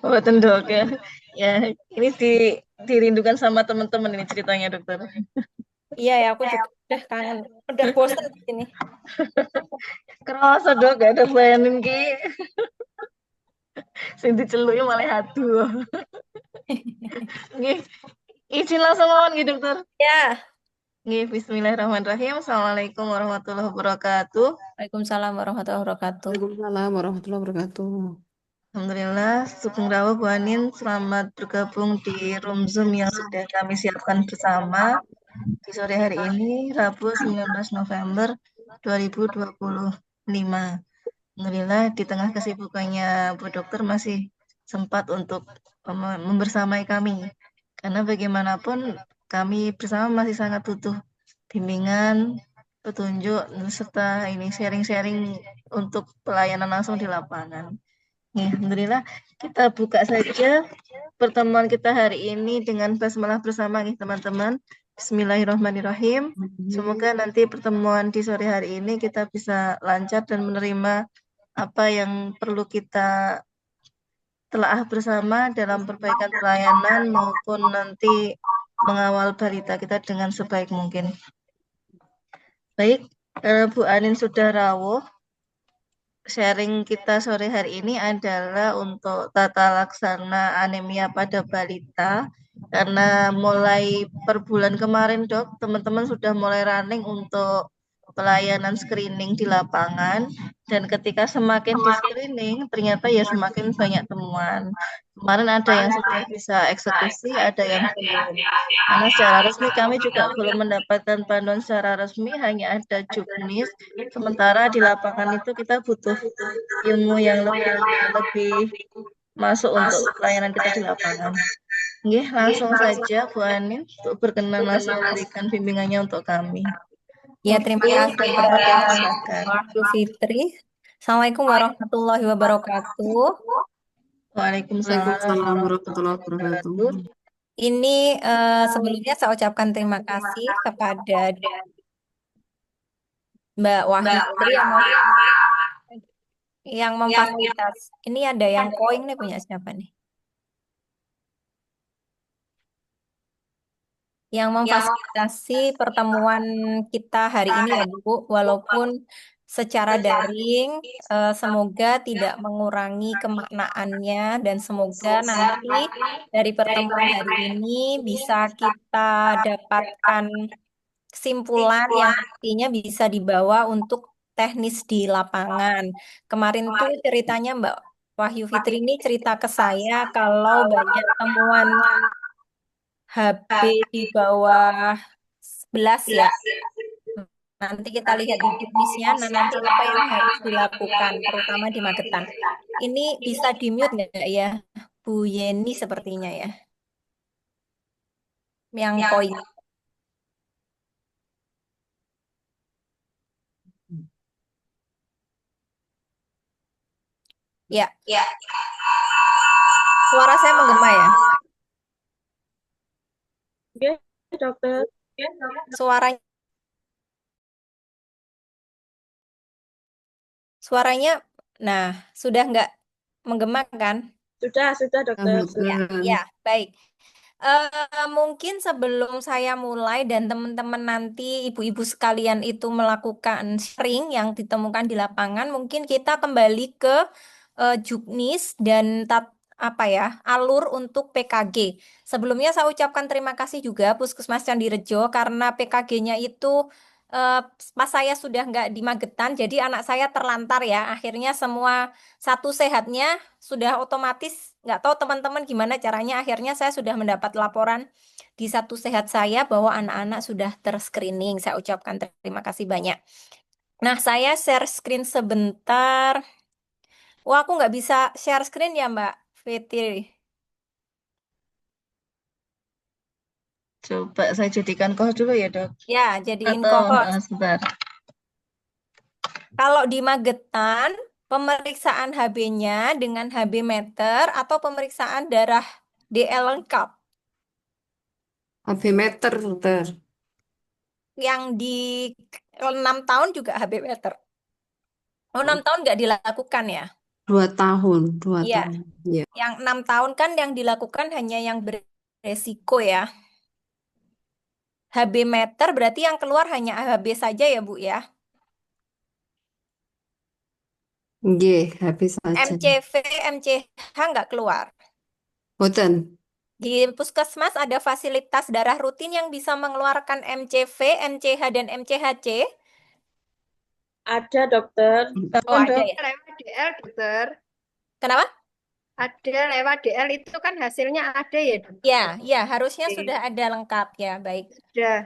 Buatan dok ya. Ya, ini dirindukan sama teman-teman ini ceritanya dokter. Iya ya, aku juga udah kangen, udah bosan di sini. Kerasa dok, gak ada pelayanan ki. Sing diceluknya malah aduh. Nggih, izin langsung mawon nggih dokter. Ya, Nggih, bismillahirrahmanirrahim. Assalamualaikum warahmatullahi wabarakatuh. Waalaikumsalam warahmatullahi wabarakatuh. Waalaikumsalam warahmatullahi wabarakatuh. Alhamdulillah, Sugeng Rawuh Bu Anin, selamat bergabung di room Zoom yang sudah kami siapkan bersama di sore hari ini, Rabu 19 November 2025. Alhamdulillah, di tengah kesibukannya Bu Dokter masih sempat untuk membersamai kami. Karena bagaimanapun kami bersama masih sangat butuh bimbingan, petunjuk, serta ini sharing-sharing untuk pelayanan langsung di lapangan. Ya, alhamdulillah, kita buka saja pertemuan kita hari ini dengan basmalah bersama nih teman-teman. Bismillahirrahmanirrahim. Semoga nanti pertemuan di sore hari ini kita bisa lancar dan menerima apa yang perlu kita telaah bersama dalam perbaikan pelayanan maupun nanti mengawal balita kita dengan sebaik mungkin. Baik, Bu Anin sudah rawuh. Sharing kita sore hari ini adalah untuk tata laksana anemia pada balita. Karena mulai per bulan kemarin, Dok, teman-teman sudah mulai running untuk pelayanan screening di lapangan. Dan ketika semakin di screening, ternyata ya semakin banyak temuan. Kemarin ada yang sudah bisa eksekusi, ada yang belum. Karena secara resmi kami juga belum mendapatkan panduan secara resmi, hanya ada juknis. Sementara di lapangan itu kita butuh ilmu yang lebih masuk untuk pelayanan kita di lapangan. Nggih, langsung saja Bu Anin untuk berkenan langsung memberikan bimbingannya untuk kami. Ya, terima Monggo, kasih silakan. Pak Fitri. Assalamualaikum warahmatullahi wabarakatuh. Waalaikumsalam Waalaikumsalam warahmatullahi warahmatullahi wabarakatuh. wabarakatuh. Ini sebelumnya saya ucapkan terima kasih kepada Mbak Wahyu Fitri yang memfasilitasi. Ini ada yang koin nih punya siapa nih? Yang memfasilitasi pertemuan kita hari ini ya Bu, walaupun secara daring, semoga tidak mengurangi kemaknaannya dan semoga nanti dari pertemuan hari ini bisa kita dapatkan kesimpulan yang nantinya bisa dibawa untuk teknis di lapangan. Kemarin tuh ceritanya Mbak Wahyu Fitri ini cerita ke saya kalau banyak temuan HB di bawah 11 ya. Nanti kita lihat di juknisnya, nah nanti apa yang harus dilakukan, terutama di Magetan. Ini bisa di-mute nggak ya, Bu Yeni sepertinya ya, yang koin. Ya, suara saya menggema ya. Oke, dokter. Suaranya, suaranya, nah sudah nggak menggema kan? Sudah dokter. Ya, ya, baik. Mungkin sebelum saya mulai dan teman-teman nanti ibu-ibu sekalian itu melakukan sharing yang ditemukan di lapangan, mungkin kita kembali ke juknis dan apa ya alur untuk PKG. Sebelumnya saya ucapkan terima kasih juga Puskesmas Candirejo karena PKG-nya itu eh, pas saya sudah nggak di Magetan, jadi anak saya terlantar ya. Akhirnya semua satu sehatnya sudah otomatis nggak tahu teman-teman gimana caranya. Akhirnya saya sudah mendapat laporan di satu sehat saya bahwa anak-anak sudah terscreening. Saya ucapkan terima kasih banyak. Nah, saya share screen sebentar. Wah, aku nggak bisa share screen ya, Mbak Fitri. Coba saya jadikan kos dulu ya, Dok. Ya, jadiin Atau kohos. sebentar. Kalau di Magetan, pemeriksaan HB-nya dengan HB meter atau pemeriksaan darah DL lengkap. HB meter, dokter. Yang di 6 tahun juga HB meter. Oh, 6 tahun nggak dilakukan ya? 2 tahun, dua Iya, tahun. Ya. yang 6 tahun kan yang dilakukan hanya yang beresiko ya. HB meter berarti yang keluar hanya HB saja ya Bu ya. Nggih, habis saja. MCV, MCH nggak keluar. Boten. Di puskesmas ada fasilitas darah rutin yang bisa mengeluarkan MCV, MCH, dan MCHC. Ada dokter. Oh, Apa, ada Dok? ya. Lewat DL dokter. Kenapa? Ada lewat DL itu kan hasilnya ada ya dokter. Ya, ya, harusnya Oke. sudah ada lengkap ya. Baik.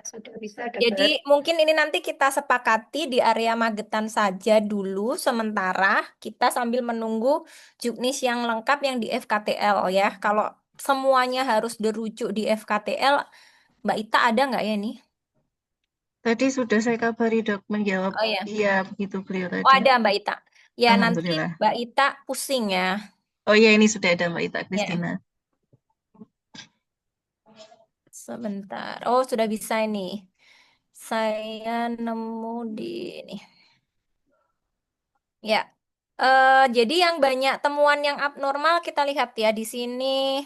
Sudah bisa Jadi dokter. mungkin ini nanti kita sepakati di area Magetan saja dulu sementara kita sambil menunggu juknis yang lengkap yang di FKTL ya. Kalau semuanya harus dirujuk di FKTL, Mbak Ita ada nggak ya ini? Tadi sudah saya kabari, Dok, menjawab Oh ya. iya begitu beliau Oh tadi. ada Mbak Ita. Ya nanti Alhamdulillah. Mbak Ita pusing ya. Oh iya, ini sudah ada Mbak Ita Ya, Kristina. sebentar. Oh sudah bisa ini. Saya nemu di ini. Ya. Jadi yang banyak temuan yang abnormal kita lihat ya di sini.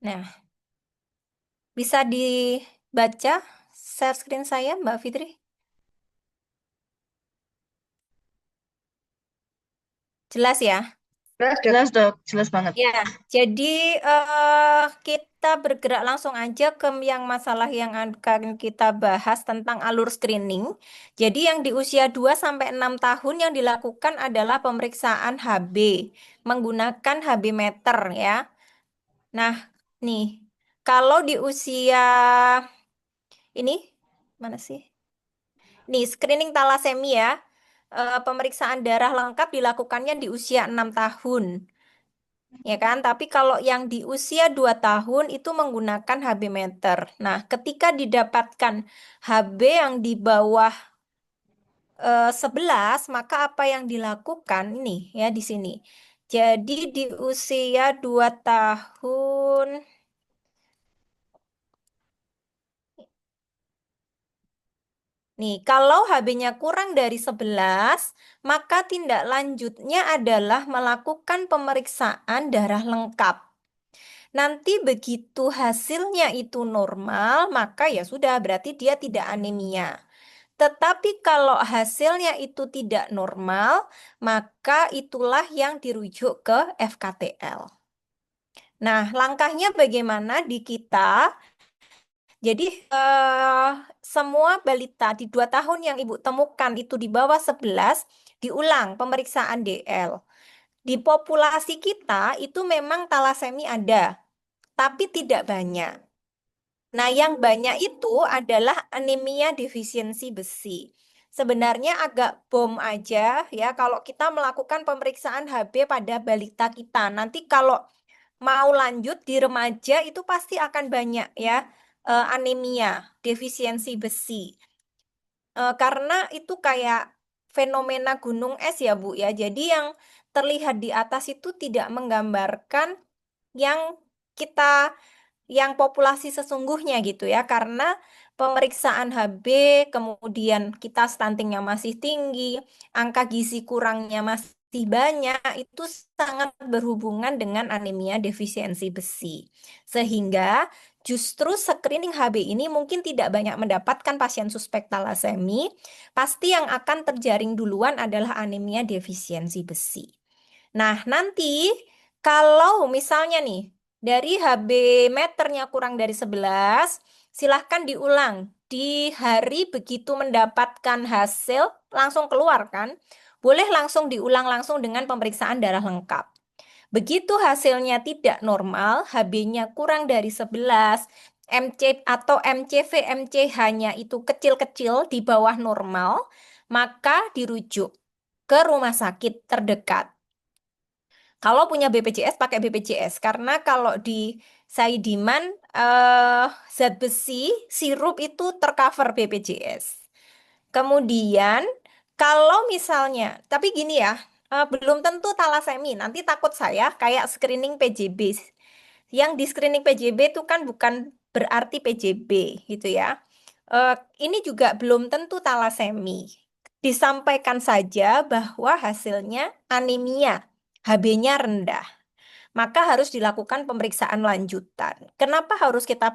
Nah, bisa dibaca share screen saya, Mbak Fitri? Jelas ya? Terus dok. Jelas, Dok, jelas banget. Ya, jadi kita bergerak langsung aja ke yang masalah yang akan kita bahas tentang alur screening. Jadi yang di usia 2 sampai 6 tahun yang dilakukan adalah pemeriksaan HB menggunakan HB meter ya. Nah, nih, kalau di usia ini mana sih? Nih, screening talasemia, pemeriksaan darah lengkap dilakukannya di usia 6 tahun. Ya kan? Tapi kalau yang di usia 2 tahun itu menggunakan HB meter. Nah, ketika didapatkan HB yang di bawah 11, maka apa yang dilakukan ini ya di sini. Jadi di usia 2 tahun, nih, kalau HB-nya kurang dari 11, maka tindak lanjutnya adalah melakukan pemeriksaan darah lengkap. Nanti begitu hasilnya itu normal, maka ya sudah berarti dia tidak anemia. Tetapi kalau hasilnya itu tidak normal, maka itulah yang dirujuk ke FKTL. Nah, langkahnya bagaimana di kita? Jadi semua balita di 2 tahun yang Ibu temukan itu di bawah 11, diulang pemeriksaan DL. Di populasi kita itu memang talasemi ada, tapi tidak banyak. Nah, yang banyak itu adalah anemia defisiensi besi. Sebenarnya agak bom aja ya kalau kita melakukan pemeriksaan HB pada balita kita. Nanti kalau mau lanjut di remaja itu pasti akan banyak ya anemia defisiensi besi. Karena itu kayak fenomena gunung es ya Bu ya. Jadi yang terlihat di atas itu tidak menggambarkan yang kita yang populasi sesungguhnya gitu ya karena pemeriksaan HB kemudian kita stuntingnya masih tinggi angka gizi kurangnya masih banyak itu sangat berhubungan dengan anemia defisiensi besi sehingga justru screening HB ini mungkin tidak banyak mendapatkan pasien suspek talasemi pasti yang akan terjaring duluan adalah anemia defisiensi besi. Nah, nanti kalau misalnya nih dari HB meternya kurang dari 11, silahkan diulang. Di hari begitu mendapatkan hasil, langsung keluar kan? Boleh langsung diulang langsung dengan pemeriksaan darah lengkap. Begitu hasilnya tidak normal, HB-nya kurang dari 11, MC atau MCV, MCH-nya itu kecil-kecil di bawah normal, maka dirujuk ke rumah sakit terdekat. Kalau punya BPJS pakai BPJS karena kalau di Saidiman zat besi sirup itu tercover BPJS. Kemudian kalau misalnya, tapi gini ya, belum tentu talasemi. Nanti takut saya kayak screening PJB. Yang di screening PJB itu kan bukan berarti PJB gitu ya. Eh, ini juga belum tentu talasemi. Disampaikan saja bahwa hasilnya anemia, HB-nya rendah. Maka harus dilakukan pemeriksaan lanjutan. Kenapa harus kita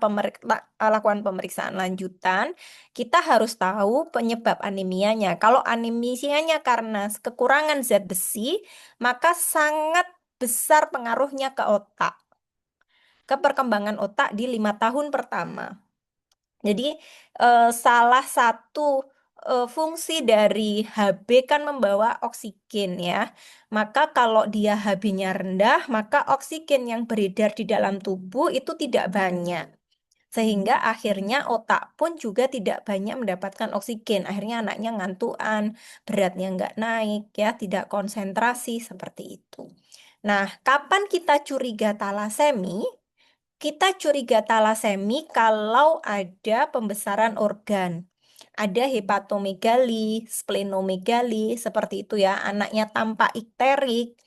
lakukan pemeriksaan lanjutan? Kita harus tahu penyebab anemianya. Kalau anemianya karena kekurangan zat besi, maka sangat besar pengaruhnya ke otak, ke perkembangan otak di 5 tahun pertama. Jadi salah satu fungsi dari HB kan membawa oksigen ya. Maka kalau dia HB-nya rendah, maka oksigen yang beredar di dalam tubuh itu tidak banyak. Sehingga akhirnya otak pun juga tidak banyak mendapatkan oksigen. Akhirnya anaknya ngantuan, beratnya nggak naik ya, tidak konsentrasi seperti itu. Nah, kapan kita curiga talasemi? Kita curiga talasemi kalau ada pembesaran organ. Ada hepatomegali, splenomegali, seperti itu ya. Anaknya tampak ikterik.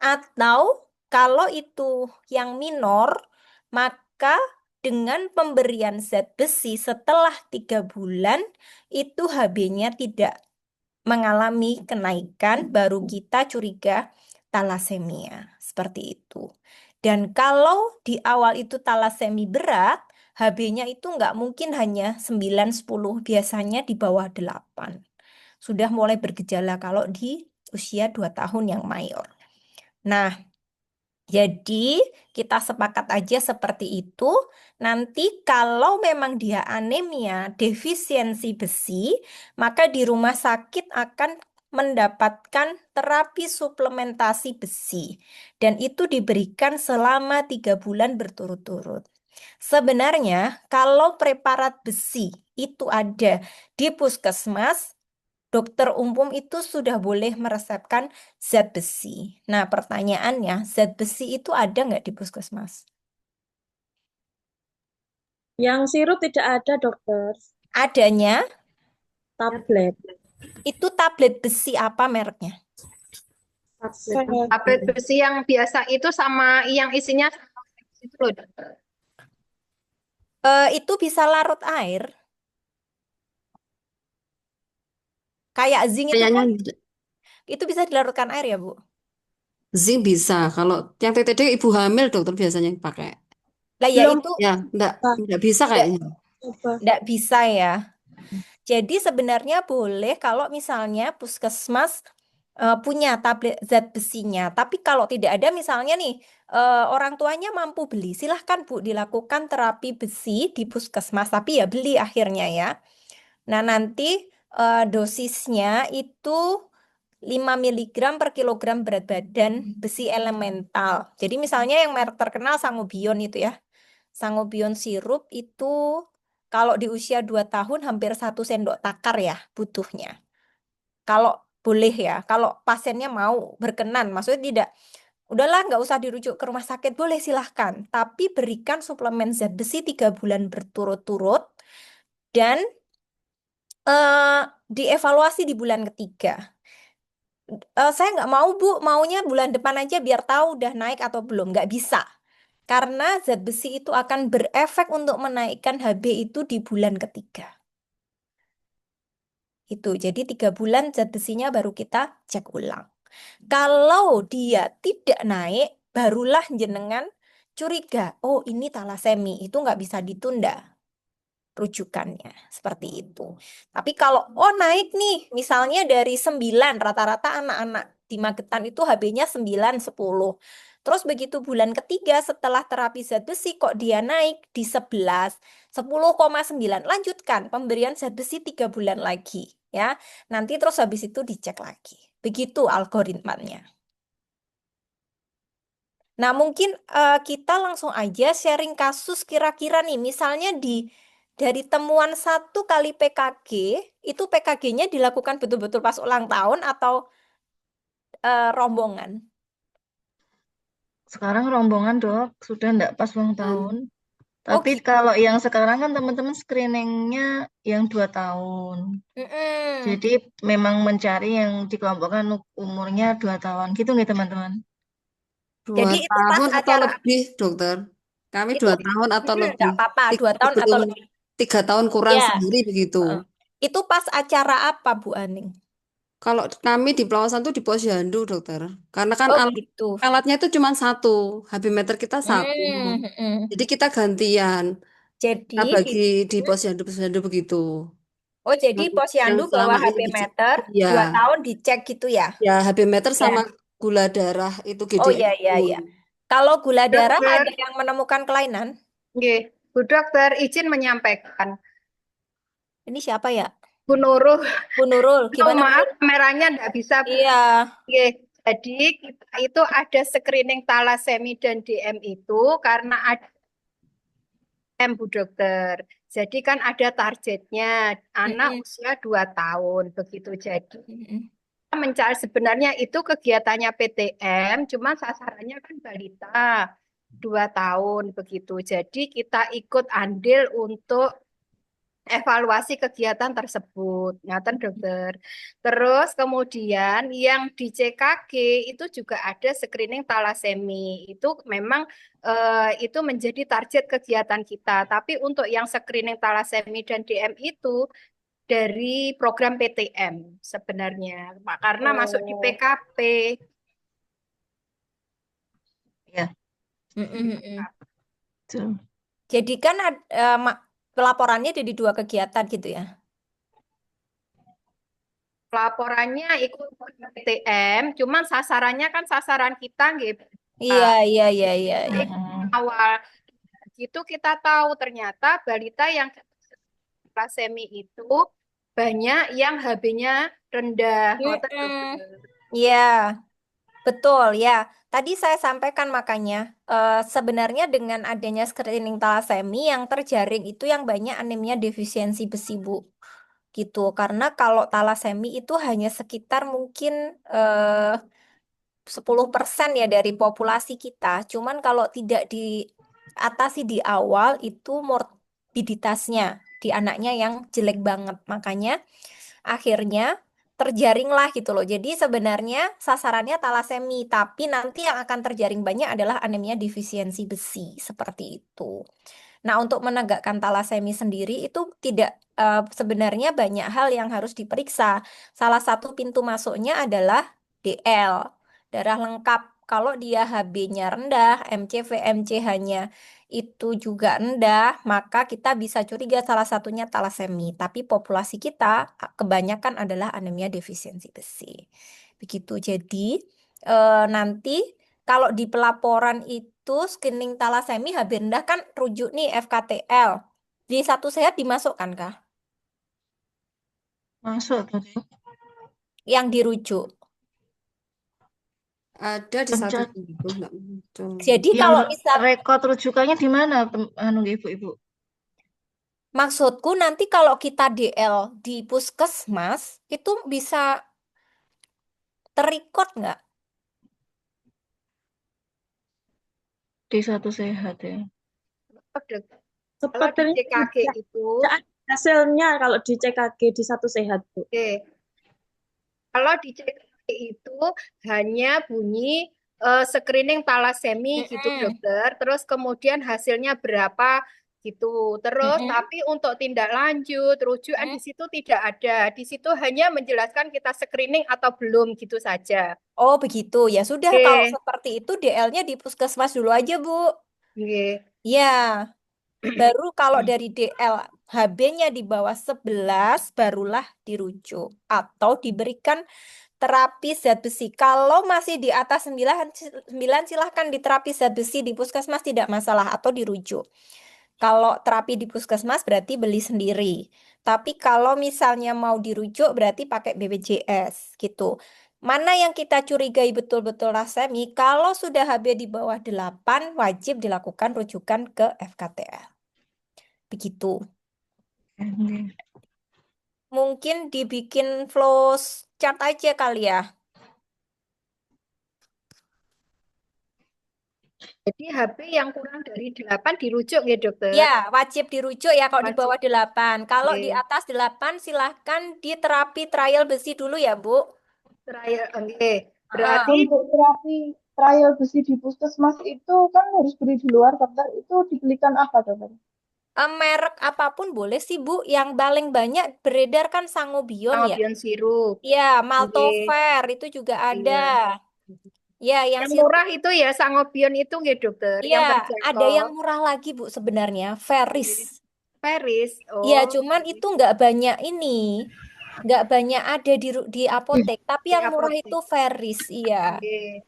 Atau kalau itu yang minor, maka dengan pemberian zat besi setelah 3 bulan, itu HB-nya tidak mengalami kenaikan, baru kita curiga talasemia. Seperti itu. Dan kalau di awal itu talasemi berat, HB-nya itu nggak mungkin hanya 9-10, biasanya di bawah 8. Sudah mulai bergejala kalau di usia 2 tahun yang mayor. Nah, jadi kita sepakat aja seperti itu. Nanti kalau memang dia anemia, defisiensi besi, maka di rumah sakit akan mendapatkan terapi suplementasi besi. Dan itu diberikan selama 3 bulan berturut-turut. Sebenarnya kalau preparat besi itu ada di puskesmas, dokter umum itu sudah boleh meresepkan zat besi. Nah, pertanyaannya, zat besi itu ada nggak di puskesmas? Yang sirup tidak ada, dokter. Adanya Tablet. itu tablet besi apa mereknya? Tablet. Tablet besi yang biasa itu sama yang isinya itu loh. Itu bisa larut air. Kayak zinc itu Kayaknya kan, itu bisa dilarutkan air ya, Bu? zinc bisa. Kalau yang TTD ibu hamil dokter biasanya yang pakai. Lah ya Belum itu Ya, enggak bisa nggak kayaknya. coba. nggak bisa ya. Jadi sebenarnya boleh kalau misalnya puskesmas punya tablet zat besinya. Tapi kalau tidak ada misalnya nih orang tuanya mampu beli, silahkan Bu dilakukan terapi besi di puskesmas. Tapi ya beli akhirnya ya. Nah nanti dosisnya itu 5 miligram per kilogram berat badan besi elemental. Jadi misalnya yang merek terkenal Sangobion itu ya. Sangobion sirup itu kalau di usia 2 tahun hampir 1 sendok takar ya butuhnya. Kalau boleh ya, kalau pasiennya mau berkenan, maksudnya tidak, udahlah nggak usah dirujuk ke rumah sakit, boleh silahkan. Tapi berikan suplemen zat besi 3 bulan berturut-turut dan eh, dievaluasi di bulan ketiga. Saya nggak mau Bu, maunya bulan depan aja biar tahu udah naik atau belum. Nggak bisa. Karena zat besi itu akan berefek untuk menaikkan HB itu di bulan ketiga. Itu, jadi 3 bulan zat besinya baru kita cek ulang. Kalau dia tidak naik, barulah jenengan curiga, oh ini talasemi, itu nggak bisa ditunda rujukannya, seperti itu. Tapi kalau, oh naik nih, misalnya dari 9, rata-rata anak-anak di Magetan itu HB-nya 9, 10. Terus begitu bulan ketiga setelah terapi zat besi kok dia naik di 11, 10,9. Lanjutkan pemberian zat besi 3 bulan lagi. Ya, nanti terus habis itu dicek lagi. Begitu algoritmanya. Nah, mungkin kita langsung aja sharing kasus kira-kira nih, misalnya dari temuan 1 kali PKG, itu PKG-nya dilakukan betul-betul pas ulang tahun atau rombongan? Sekarang rombongan dok, sudah enggak pas ulang tahun. Oh Tapi gitu. kalau yang sekarang kan teman-teman screeningnya yang 2 tahun. Mm-mm. Jadi memang mencari yang dikelompokkan umurnya 2 tahun gitu nih teman-teman. Dua Jadi itu pas tahun atau acara lebih dokter. Kami itu 2 tahun atau nggak lebih. apa-apa, 2 tahun atau Sebelum lebih. 3 tahun kurang Ya, sehari begitu. heeh. Itu pas acara apa, Bu Aning? Kalau kami di Pelawasan tuh di posyandu, dokter. Karena kan Oh, begitu. alatnya itu cuma satu, HB meter kita satu. Hmm. Jadi kita gantian. Kita Jadi di bagi di posyandu-posyandu begitu. Oh, jadi Yang, yang posyandu bawa selama ini HB dicek, meter, ya, 2 tahun dicek gitu ya? ya HB meter sama Ya. gula darah itu Oh GDM ya ya pun. ya. Kalau gula darah Dokter, ada yang menemukan kelainan? nggih. Bu Dokter, izin menyampaikan. Ini siapa ya? Bu Nurul, Bu Nurul, oh, gimana Bu maaf Nurul? kameranya enggak bisa. Iya. Nggih. Jadi kita itu ada screening talasemi dan DM itu karena ada Bu Dokter. Jadi kan ada targetnya anak Mm-mm. usia 2 tahun begitu. Jadi Mm-mm. mencari sebenarnya itu kegiatannya PTM, cuma sasarannya kan balita 2 tahun begitu. Jadi kita ikut andil untuk evaluasi kegiatan tersebut. Ngaten dokter. Terus kemudian yang di CKG itu juga ada screening talasemi. Itu memang itu menjadi target kegiatan kita. Tapi untuk yang screening talasemi dan DM itu dari program PTM sebenarnya. Karena masuk di Oh. PKP. Ya, Mm-mm. betul. Jadi kan pelaporannya jadi 2 kegiatan gitu ya? Laporannya ikut program PTM, cuman sasarannya kan sasaran kita nggih. Iya iya iya iya. Jadi Iya. awal itu kita tahu ternyata balita yang thalassemia itu banyak yang HB-nya rendah. Ngoten, Mm-mm. dokter. Iya. Betul ya. Tadi saya sampaikan makanya sebenarnya dengan adanya screening talasemi yang terjaring itu yang banyak anemia defisiensi besi, Bu. Gitu. Karena kalau talasemi itu hanya sekitar mungkin 10% ya dari populasi kita. Cuman kalau tidak diatasi di awal itu morbiditasnya di anaknya yang jelek banget. Makanya akhirnya terjaring lah gitu loh. Jadi sebenarnya sasarannya talasemi, tapi nanti yang akan terjaring banyak adalah anemia defisiensi besi seperti itu. Nah, untuk menegakkan talasemi sendiri itu tidak sebenarnya banyak hal yang harus diperiksa. Salah satu pintu masuknya adalah DL, darah lengkap. Kalau dia HB-nya rendah, MCV, MCH-nya itu juga rendah, maka kita bisa curiga salah satunya talasemi. Tapi populasi kita kebanyakan adalah anemia defisiensi besi. Begitu. Jadi nanti kalau di pelaporan itu screening talasemi HB rendah kan rujuk nih FKTL. Di satu sehat dimasukkan kah? Masuk tadi. Yang dirujuk. Ada di satu Pencet. itu enggak muncul. Jadi Yang kalau misal rekod rujukannya di mana, anu ibu-ibu? maksudku nanti kalau kita DL di puskesmas itu bisa terrecord nggak? Di satu sehat ya. Kalau di Sepertinya CKG tidak itu, ada hasilnya kalau di CKG di satu sehat, Bu. oke. Kalau di CKG itu hanya bunyi screening talasemi gitu Mm-mm. dokter, terus kemudian hasilnya berapa gitu. Terus Mm-mm. tapi untuk tindak lanjut, rujukan Mm. di situ tidak ada. Di situ hanya menjelaskan kita screening atau belum gitu saja. Oh begitu ya sudah kalau Oke, seperti itu DL-nya di puskesmas dulu aja Bu. oke. Ya. Baru kalau dari DL HB-nya di bawah 11 barulah dirujuk atau diberikan terapi zat besi. Kalau masih di atas 9 silahkan di terapi zat besi di puskesmas tidak masalah atau dirujuk. Kalau terapi di puskesmas berarti beli sendiri. Tapi kalau misalnya mau dirujuk berarti pakai BPJS gitu. Mana yang kita curigai betul-betul rasemi, kalau sudah HB di bawah 8 wajib dilakukan rujukan ke FKTL. Begitu. Oke. Mungkin dibikin flow chart aja kali ya. Jadi HB yang kurang dari 8 dirujuk ya dokter. Ya, wajib dirujuk ya kalau di Wajib. bawah 8. Kalau di Oke. atas 8 silahkan di terapi trial besi dulu ya, Bu. Terakhir, oke. Ah, Berarti Untuk terapi trial besi di puskesmas itu kan harus beli di luar, dokter. Itu dibelikan apa, dokter? Merek apapun boleh sih Bu. Yang paling banyak beredar kan Sangobion ya. Sangobion sirup. Ya, Oke. Maltover itu juga ada. Iya. Ya, yang Yang sirup. murah itu ya Sangobion itu nggih dokter, Iya, yang ada yang terjangkau. murah lagi Bu sebenarnya, Feris. Oke. Paris. Iya, Oh, cuman oke. itu nggak banyak ini, nggak banyak ada di apotek. Tapi Di yang murah itu apotek. Feris, iya. Oke.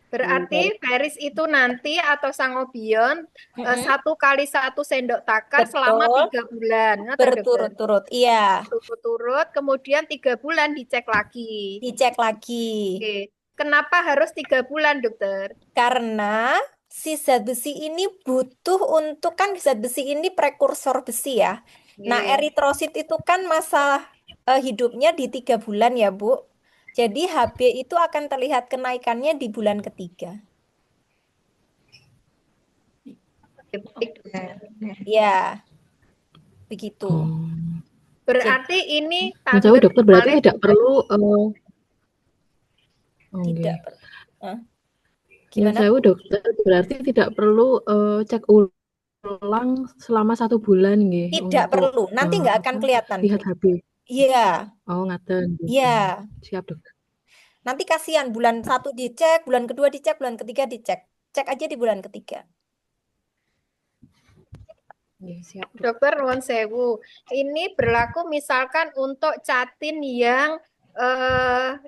Berarti Paris itu nanti atau Sangobion Mm-mm. 1 kali 1 sendok makan selama Betul, 3 bulan. Ngoten, dokter. berturut-turut. Iya, Turut-turut, kemudian 3 bulan dicek lagi. dicek lagi. Oke. Kenapa harus 3 bulan, dokter? Karena si zat besi ini butuh untuk kan zat besi ini prekursor besi ya. Nah, Oke. eritrosit itu kan masa hidupnya di 3 bulan ya, Bu. Jadi HB itu akan terlihat kenaikannya di bulan ketiga. Oke, baik, dokter. Ya, begitu. Hmm. Jadi Berarti ini Yang jauh tanggal dokter berarti malih, tidak dokter. perlu tidak. Yang Gimana? jauh dokter berarti tidak perlu cek ulang selama 1 bulan nggih Tidak untuk perlu. Nanti nggak akan kelihatan, Bu. lihat HB. Iya, Oh, ngaten. iya. Siap, dokter. Nanti kasihan bulan 1 dicek, bulan kedua dicek, bulan ketiga dicek. Cek aja di bulan ketiga. Nggih, siap, dokter. Dokter nuwun sewu. Ini berlaku misalkan untuk catin yang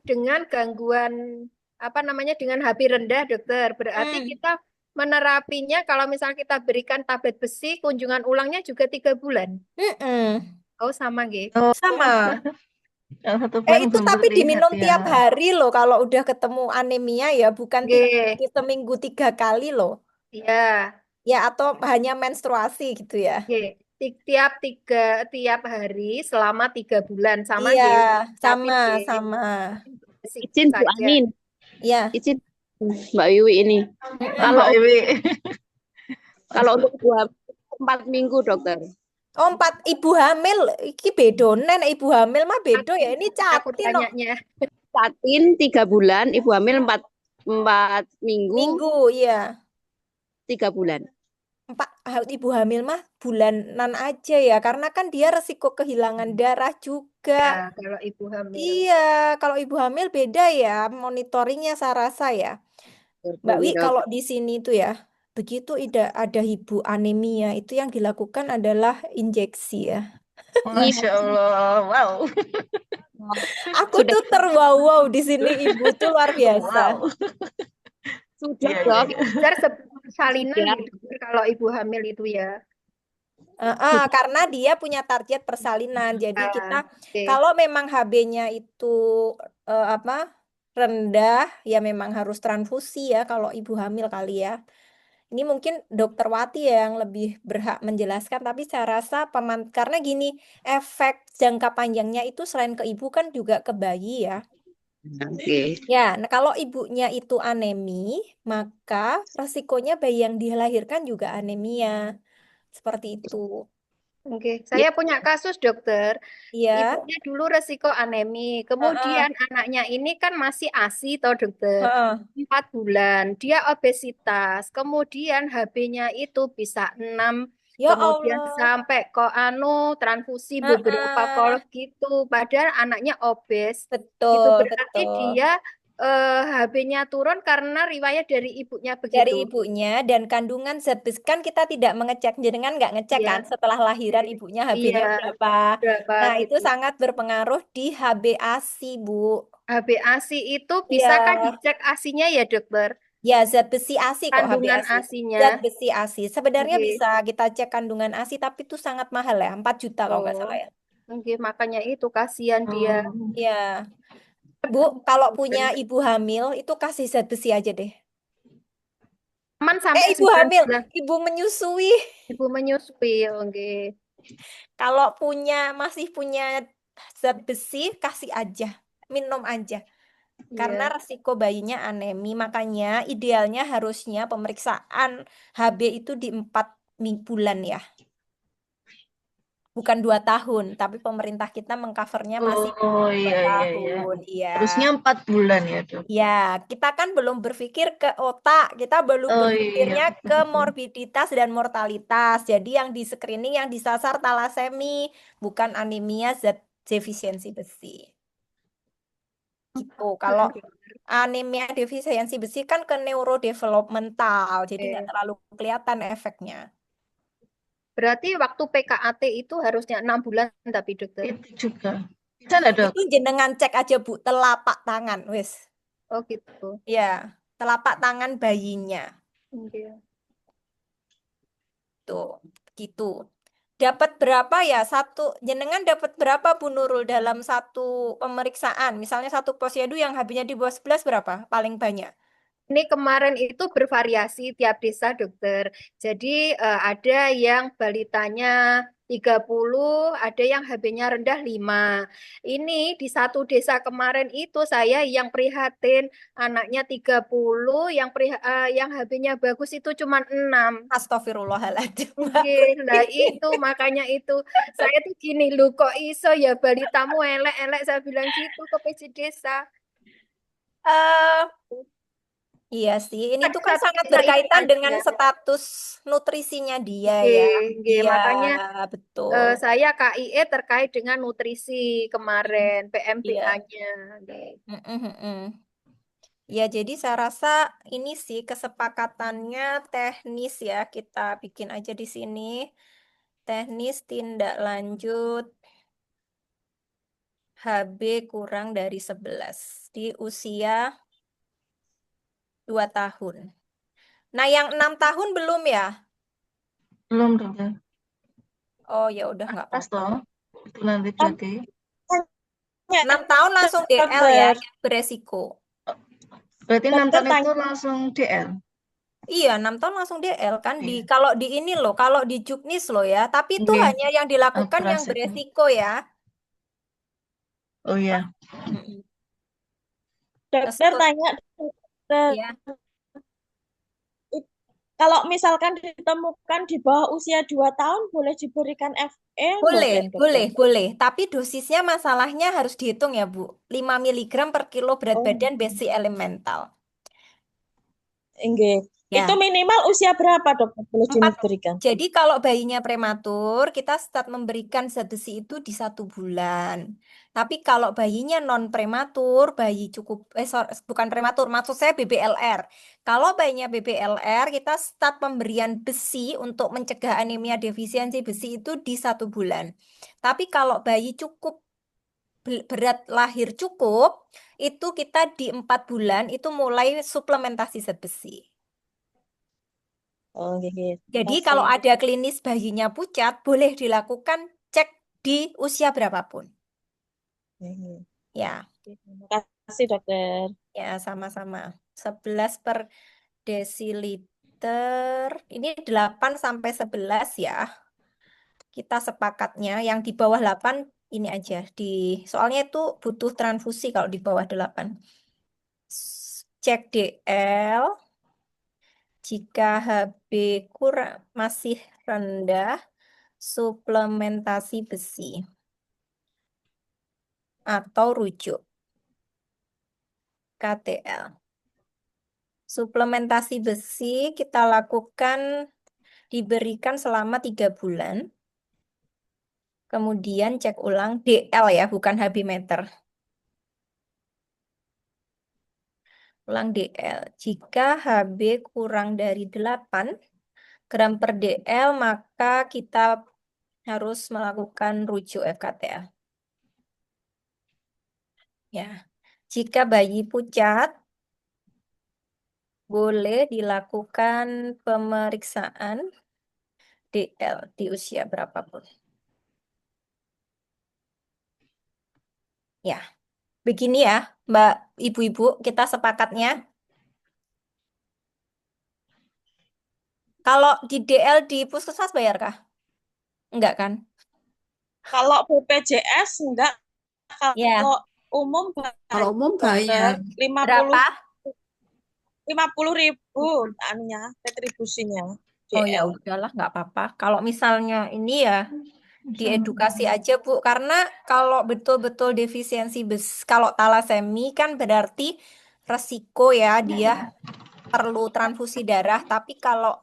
dengan gangguan apa namanya dengan HB rendah, dokter. Berarti kita menerapinya kalau misalnya kita berikan tablet besi, kunjungan ulangnya juga 3 bulan. Mm-mm. Oh, sama gitu. Oh, Sama. kalau 1 bulan Itu belum tapi terlihat diminum ya. tiap hari loh kalau udah ketemu anemia ya, bukan Nggih. seminggu 3 kali loh. Iya. Ya, atau hanya menstruasi gitu ya. Nggih. Tiap hari selama 3 bulan sama Iya, nggih. sama, Tapi nggih, sama. besi Izin Bu saja. Anin, Ya. izin Mbak Wiwi ini. Mm-mm. Kalau Mbak Iwi. kalau untuk 4 minggu dokter. Oh, 4 ibu hamil, iki bedonen ibu hamil mah bedo ya. Ini Aku catin loh. tanyanya. Catin 3 bulan, ibu hamil 4 minggu, Minggu, iya. 3 bulan. Ibu hamil mah bulanan aja ya, karena kan dia resiko kehilangan darah juga. Ya, kalau ibu hamil. Iya, kalau ibu hamil beda ya, monitoringnya saya rasa ya. Mbak Wi, kalau di sini tuh ya, begitu ada ibu anemia, itu yang dilakukan adalah injeksi ya. Masya Allah, wow. Aku tuh terwow di sini ibu tuh luar biasa. Wow. Sudah Iya, dok. iya. Wajar sebelum persalinan Sudah. gitu kalau ibu hamil itu ya. Karena dia punya target persalinan. Jadi Ah, kita oke. kalau memang HB-nya itu apa rendah, ya memang harus transfusi ya kalau ibu hamil kali ya. Ini mungkin Dokter Wati ya yang lebih berhak menjelaskan, tapi saya rasa karena gini, efek jangka panjangnya itu selain ke ibu kan juga ke bayi ya. Oke. Ya, nah kalau ibunya itu anemi, maka resikonya bayi yang dilahirkan juga anemia. Seperti itu. Oke, saya punya kasus dokter. Iya. Ibunya dulu resiko anemi, Heeh. kemudian anaknya ini kan masih ASI toh dokter. Heeh. 4 bulan, dia obesitas, kemudian HB-nya itu bisa 6, Ya kemudian Allah. sampai ke transfusi beberapa Heeh. kol gitu, padahal anaknya obes. Itu Betul, berarti betul. dia HB-nya turun karena riwayat dari ibunya Dari begitu. ibunya dan kandungan zat besi kan kita tidak mengecek, jenengan nggak ngecek Iya. kan setelah lahiran ibunya HB-nya Iya, berapa. berapa Nah, itu gitu. sangat berpengaruh di HB ASI, Bu. HB ASI itu Iya. bisakah dicek ASI-nya ya dokter? Ya, zat besi ASI kok HB Kandungan ASI. ASI-nya. Zat besi ASI. Sebenarnya Oke. bisa kita cek kandungan ASI, tapi itu sangat mahal ya, 4 juta kalau nggak salah ya. Oke, makanya itu kasihan dia. Iya. Bu, kalau punya ibu hamil, itu kasih zat besi aja deh. Aman sampai Ibu 9 hamil, bulan. ibu menyusui. Ibu menyusui, oke. Kalau masih punya zat besi, kasih aja, minum aja. Karena Iya. resiko bayinya anemi, makanya idealnya harusnya pemeriksaan HB itu di 4 bulan ya. bukan 2 tahun, tapi pemerintah kita mengcovernya masih Oh 2 iya iya iya. tahun. Iya. Harusnya 4 bulan ya, Dok. Ya, kita kan belum berpikir ke otak, kita belum Oh iya, berpikirnya betul, ke betul. morbiditas dan mortalitas. Jadi yang di screening yang disasar talasemi, bukan anemia zat defisiensi besi. Gitu. Kalau anemia defisiensi besi kan ke neurodevelopmental, jadi nggak Oke. terlalu kelihatan efeknya. Berarti waktu PKAT itu harusnya 6 bulan tapi dokter. Itu juga. Bisa nggak, Dok? Itu jenengan cek aja Bu, telapak tangan, wis. Oh gitu. Ya, telapak tangan bayinya. Oke. Tuh, gitu. Dapat berapa ya? Jenengan dapat berapa Bu Nurul dalam satu pemeriksaan? Misalnya satu posyedu yang habisnya di bawah 11 berapa? Paling banyak. Ini kemarin itu bervariasi tiap desa dokter. Jadi ada yang balitanya 30, ada yang HB-nya rendah 5. Ini di satu desa kemarin itu saya yang prihatin anaknya 30, yang HB-nya bagus itu cuma 6. Astagfirullahaladzim. Oke, nah itu makanya itu saya tuh gini loh kok iso ya balitamu elek-elek saya bilang gitu ke PJ desa. eh Iya sih, ini tuh kan Satu sangat desa ini berkaitan dengan aja. status nutrisinya dia Oke, ya. oke. Iya, Makanya betul. saya KIE terkait dengan nutrisi kemarin, Iya. PMBA-nya. Mm-mm, mm-mm. Ya, jadi saya rasa ini sih kesepakatannya teknis ya. Kita bikin aja di sini. Teknis tindak lanjut HB kurang dari 11 di usia 2 tahun. Nah, yang 6 tahun belum ya? Belum, Dokter. Oh, ya udah nggak Atas apa-apa. toh. Itu nanti berarti. 6 tahun langsung DL ya, Dokter, yang beresiko. Berarti 6 dokter tahun itu tanya. langsung DL. Iya, 6 tahun langsung DL kan Iya. kalau di ini loh, kalau di Juknis loh ya. Tapi itu Oke. hanya yang dilakukan yang Operasi. beresiko ya. Oh iya. Mm-mm. Dokter Tersebut tanya, dokter, ya. kalau misalkan ditemukan di bawah usia 2 tahun, boleh diberikan FE, Boleh, mboten, boleh, dokter? boleh. Tapi dosisnya masalahnya harus dihitung ya, Bu. 5 miligram per kilo berat Oh, badan besi elemental. enggak. Itu Ya. minimal usia berapa, dokter, boleh 4. diberikan? Jadi kalau bayinya prematur, kita start memberikan zat besi itu di 1 bulan. Tapi kalau bayinya non prematur, bayi cukup, bukan prematur, maksud saya BBLR. Kalau bayinya BBLR, kita start pemberian besi untuk mencegah anemia defisiensi besi itu di 1 bulan. Tapi kalau bayi cukup berat lahir cukup, itu kita di 4 bulan itu mulai suplementasi zat besi. Oh, enggak. Jadi Kasih. kalau ada klinis bayinya pucat, boleh dilakukan cek di usia berapapun. Ya, Terima kasih, dokter. ya sama-sama. 11 per desiliter. Ini 8 sampai 11 ya. Kita sepakatnya yang di bawah 8 ini aja soalnya itu butuh transfusi kalau di bawah 8. Cek DL. Jika HB kurang masih rendah, suplementasi besi atau rujuk KTL. Suplementasi besi kita lakukan diberikan selama 3 bulan. Kemudian cek ulang DL ya, bukan HB meter. Ulang DL. Jika HB kurang dari 8 gram per DL, maka kita harus melakukan rujuk FKTL. Ya. Jika bayi pucat, boleh dilakukan pemeriksaan DL di usia berapapun. Ya, begini ya, Mbak, Ibu-ibu, kita sepakatnya. Kalau di DL di puskesmas bayarkah? Enggak kan? Kalau BPJS enggak, Ya, kalau umum Kalau umum dokter bayar. 50 berapa? 50.000 anunya retribusinya Oh ya DL. udahlah, nggak apa-apa. Kalau misalnya ini ya, diedukasi aja Bu, karena kalau betul-betul defisiensi kalau talasemi kan berarti resiko ya dia perlu transfusi darah. Tapi kalau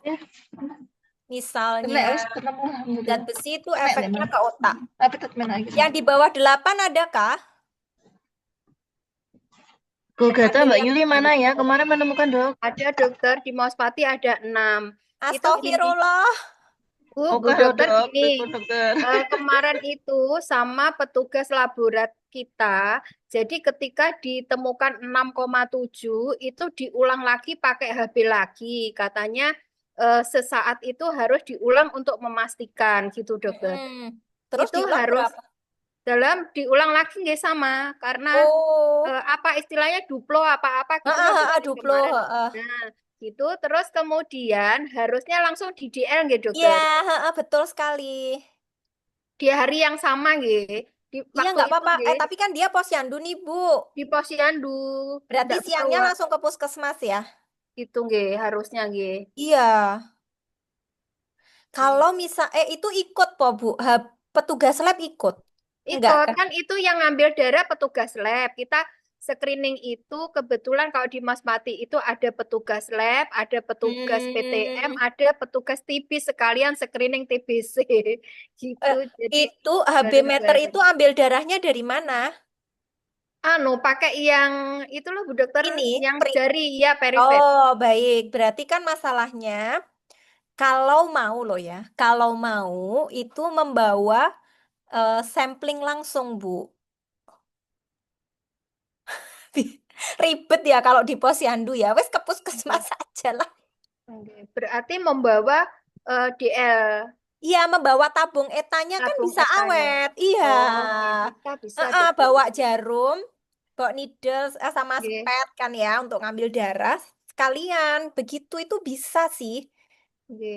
misalnya Kena wis ketemu zat alhamdulillah. besi itu Kena deh efeknya man. ke otak. Tapi tetep lagi. Yang di bawah 8 adakah? Gugatan Ada Mbak yang Yuli mana ya? Kemarin menemukan dok. Ada dokter di Mauspati ada 6. Itu gini, Astagfirullah. Bu Oke dokter dok, gini. betul dokter. Kemarin itu sama petugas laborat kita, jadi ketika ditemukan 6,7 itu diulang lagi pakai HB lagi. Katanya sesaat itu harus diulang untuk memastikan gitu dokter. Mm-mm. Terus Itu diulang harus berapa? diulang lagi nggak sama karena Oh, apa istilahnya duplo apa-apa gitu loh dokter duplo. kemarin. Nah, gitu terus kemudian harusnya langsung di DL nggak Iya, dokter? betul sekali. Di hari yang sama nggih. Di Iya, waktu nggak itu apa-apa. nggih Tapi kan dia posyandu nih, Bu. di posyandu. Berarti Nggak tahu siangnya langsung ke puskesmas ya? itu nggih harusnya nggih. Iya. Kalau misal, itu ikut, Po, Bu. Petugas lab ikut. Enggak Ikut kan? kan itu yang ngambil darah petugas lab. Kita screening itu kebetulan kalau di Masmati itu ada petugas lab, ada petugas PTM, Hmm, ada petugas TB sekalian screening TBC gitu. eh, Jadi itu HB meter bareng-bareng. itu ambil darahnya dari mana? Pakai yang itu loh Bu Dokter, Ini, yang jari ya perifer. Oh, baik. Berarti kan masalahnya, kalau mau loh ya, kalau mau itu membawa sampling langsung, Bu. Ribet ya kalau di posyandu ya. Wes ke puskesmas aja lah. Oke. Berarti membawa DL Iya, membawa tabung etanya kan tabung bisa etanya. awet. Iya. Oke, bisa dokter. Bawa jarum, bawa needles sama Oke, spet kan ya untuk ngambil darah. Sekalian, begitu itu bisa sih oke,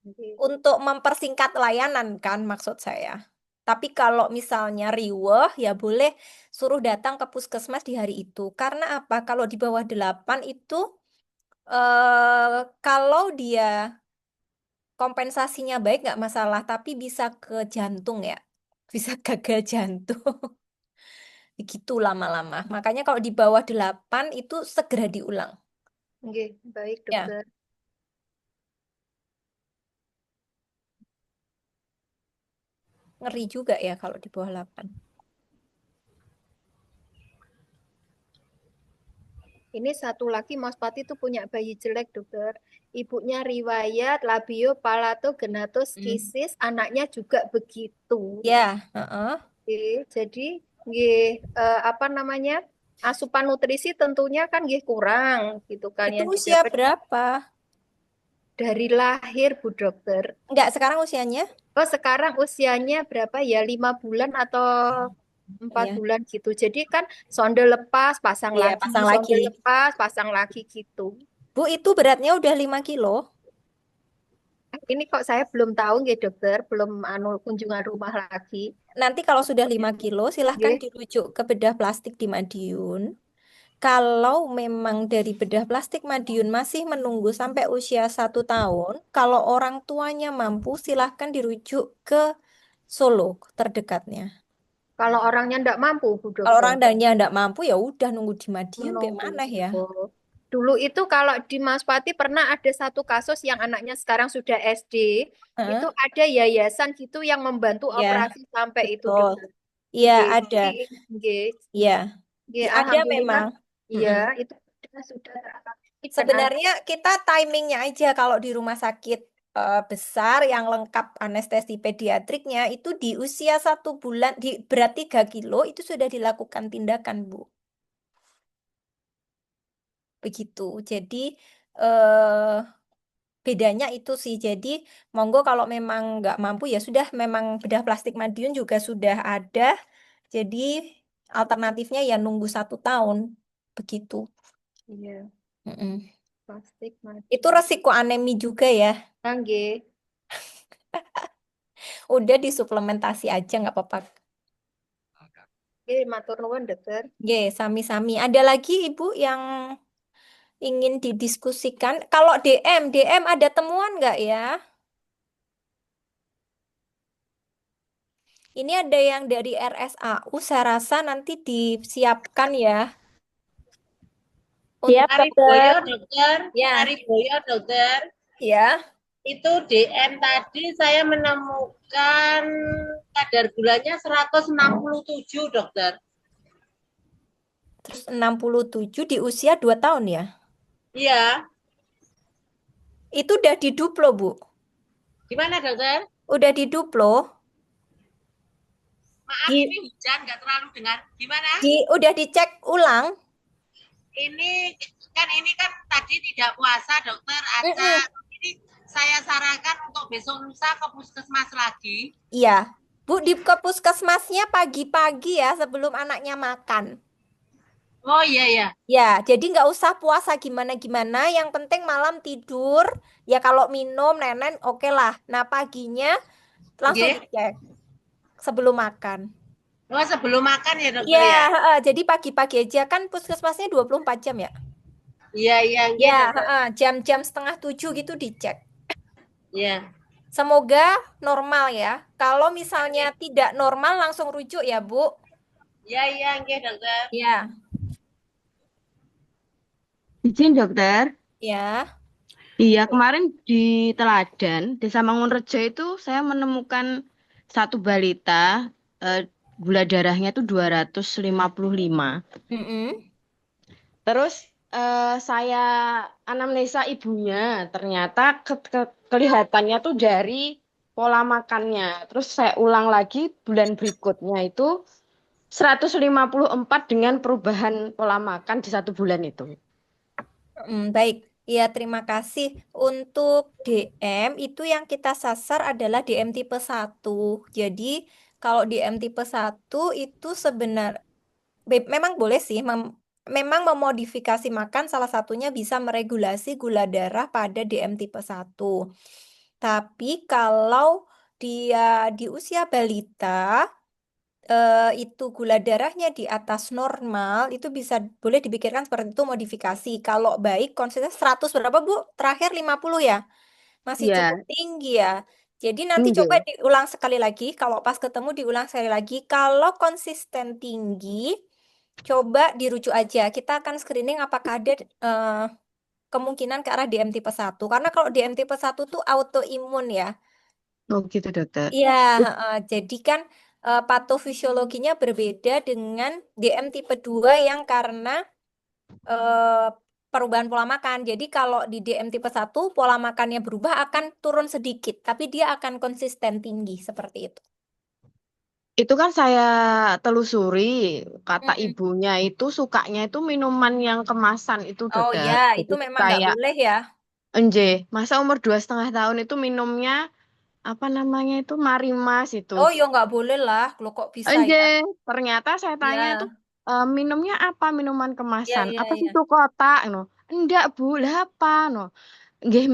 oke. untuk mempersingkat layanan kan maksud saya. Tapi kalau misalnya riweh ya boleh suruh datang ke puskesmas di hari itu. Karena apa? Kalau di bawah 8 itu kalau dia kompensasinya baik nggak masalah, tapi bisa ke jantung ya. Bisa gagal jantung. Begitu lama-lama. Makanya kalau di bawah 8 itu segera diulang. Oke, baik Ya, dokter. ngeri juga ya kalau di bawah 8. Ini satu lagi Mas Pati tuh punya bayi jelek dokter. Ibunya riwayat labio Hmm. kisis, anaknya juga begitu. Ya, heeh. Oke, jadi nggih, apa namanya? Asupan nutrisi tentunya kan nggih kurang gitu kan Itu yang usia didapat berapa? dari lahir Bu Dokter. Enggak, sekarang usianya? Oh, sekarang usianya berapa ya? 5 bulan atau 4 Iya, bulan gitu. Jadi kan sonde lepas, pasang iya, lagi, pasang lagi. sonde lepas, pasang lagi gitu. Bu, itu beratnya udah 5 kilo. Ini kok saya belum tahu nggih dokter, belum kunjungan rumah lagi. Nanti kalau sudah 5 kilo, silahkan Nggih. dirujuk ke bedah plastik di Madiun. Kalau memang dari bedah plastik Madiun masih menunggu sampai usia 1 tahun, kalau orang tuanya mampu, silahkan dirujuk ke Solo terdekatnya. Kalau orangnya ndak mampu, Bu Kalau dokter, orang dannya nggak mampu, ya udah nunggu di Madiun, menunggu. gimana ya? Oh. Dulu itu kalau di Mas Pati pernah ada satu kasus yang anaknya sekarang sudah SD, itu Heeh. ada yayasan gitu yang membantu Ya, operasi sampai itu betul. dokter. Iya, Nggih. ada. Jadi, nggih. Iya, Nggih, ada alhamdulillah. memang. Iya, Mm-mm. itu sudah teratasi dan Sebenarnya kita timingnya aja kalau di rumah sakit besar yang lengkap anestesi pediatriknya itu di usia 1 bulan, di berat 3 kilo itu sudah dilakukan tindakan, Bu. Begitu. Jadi eh, bedanya itu sih. Jadi monggo kalau memang nggak mampu ya sudah memang bedah plastik Madiun juga sudah ada. Jadi alternatifnya ya nunggu 1 tahun. Begitu. iya, Mm-mm. plastik Itu maju. resiko anemi juga ya. Nggih. Udah disuplementasi aja nggak apa-apa. Nggih, matur nuwun dokter. Oke, sami-sami. Ada lagi Ibu yang ingin didiskusikan? Kalau DM ada temuan nggak ya? Ini ada yang dari RSAU, saya rasa nanti disiapkan ya Siap, untuk Hariboyo, dokter. dokter. ya, Hariboyo, dokter. ya. Itu DM tadi saya menemukan kadar gulanya 167, dokter. Terus 67 di usia 2 tahun ya. Iya. Itu udah diduplo, Bu. Gimana, dokter? Udah diduplo. Maaf, Di, ini hujan, nggak terlalu dengar. Gimana? udah dicek ulang. Ini kan tadi tidak puasa, dokter. Mm-mm. Ini saya sarankan untuk besok lusa ke puskesmas lagi. Iya. Bu, di ke puskesmasnya pagi-pagi ya sebelum anaknya makan. Oh iya ya. Ya, jadi nggak usah puasa gimana-gimana. Yang penting malam tidur. Ya kalau minum, nenen, oke lah. Nah, paginya langsung Nggih. dicek sebelum makan. Oh, sebelum makan ya, dokter Ya, ya? jadi pagi-pagi aja kan puskesmasnya 24 jam ya. Iya, iya, nggih, Ya, dokter. jam-jam setengah 7 gitu dicek. Iya. Semoga normal ya. Kalau misalnya tidak normal langsung rujuk ya, Bu. Iya, iya, nggih, dokter. Ya, Izin, dokter. ya. Iya, kemarin di Teladan, Desa Mangunrejo itu saya menemukan satu balita, gula darahnya itu 255. Mm-mm. Terus saya anamnesa ibunya, ternyata kelihatannya tuh dari pola makannya. Terus saya ulang lagi bulan berikutnya itu 154 dengan perubahan pola makan di 1 bulan itu. Baik. Ya, terima kasih. Untuk DM itu yang kita sasar adalah DM tipe 1. Jadi, kalau DM tipe 1 itu memang boleh sih, memang memodifikasi makan salah satunya bisa meregulasi gula darah pada DM tipe 1. Tapi kalau dia di usia balita, itu gula darahnya di atas normal, itu boleh dipikirkan seperti itu modifikasi. Kalau baik konsisten 100 berapa, Bu? Terakhir 50 ya? Masih cukup Iya, tinggi ya. Jadi nanti coba enggak. diulang sekali lagi. Kalau pas ketemu diulang sekali lagi. Kalau konsisten tinggi, coba dirujuk aja. Kita akan screening apakah ada kemungkinan ke arah DM tipe 1. Karena kalau DM tipe 1 tuh autoimun ya. Oh gitu, dokter. Iya, jadi kan patofisiologinya berbeda dengan DM tipe 2 yang karena eh, perubahan pola makan. Jadi kalau di DM tipe 1 pola makannya berubah akan turun sedikit, tapi dia akan konsisten tinggi seperti itu. Itu kan saya telusuri, kata Mm-mm. ibunya itu sukanya itu minuman yang kemasan itu, Oh dokter. ya, Jadi itu memang nggak kayak, boleh ya. enje, masa umur 2,5 tahun itu minumnya, apa namanya itu, Marimas itu. Oh ya nggak boleh lah, lo kok bisa Enje, ya? ternyata saya tanya itu, Ya, minumnya apa minuman ya, kemasan? ya, Apa ya. susu kotak? No. Enggak, Bu, lah apa? No. Nggih,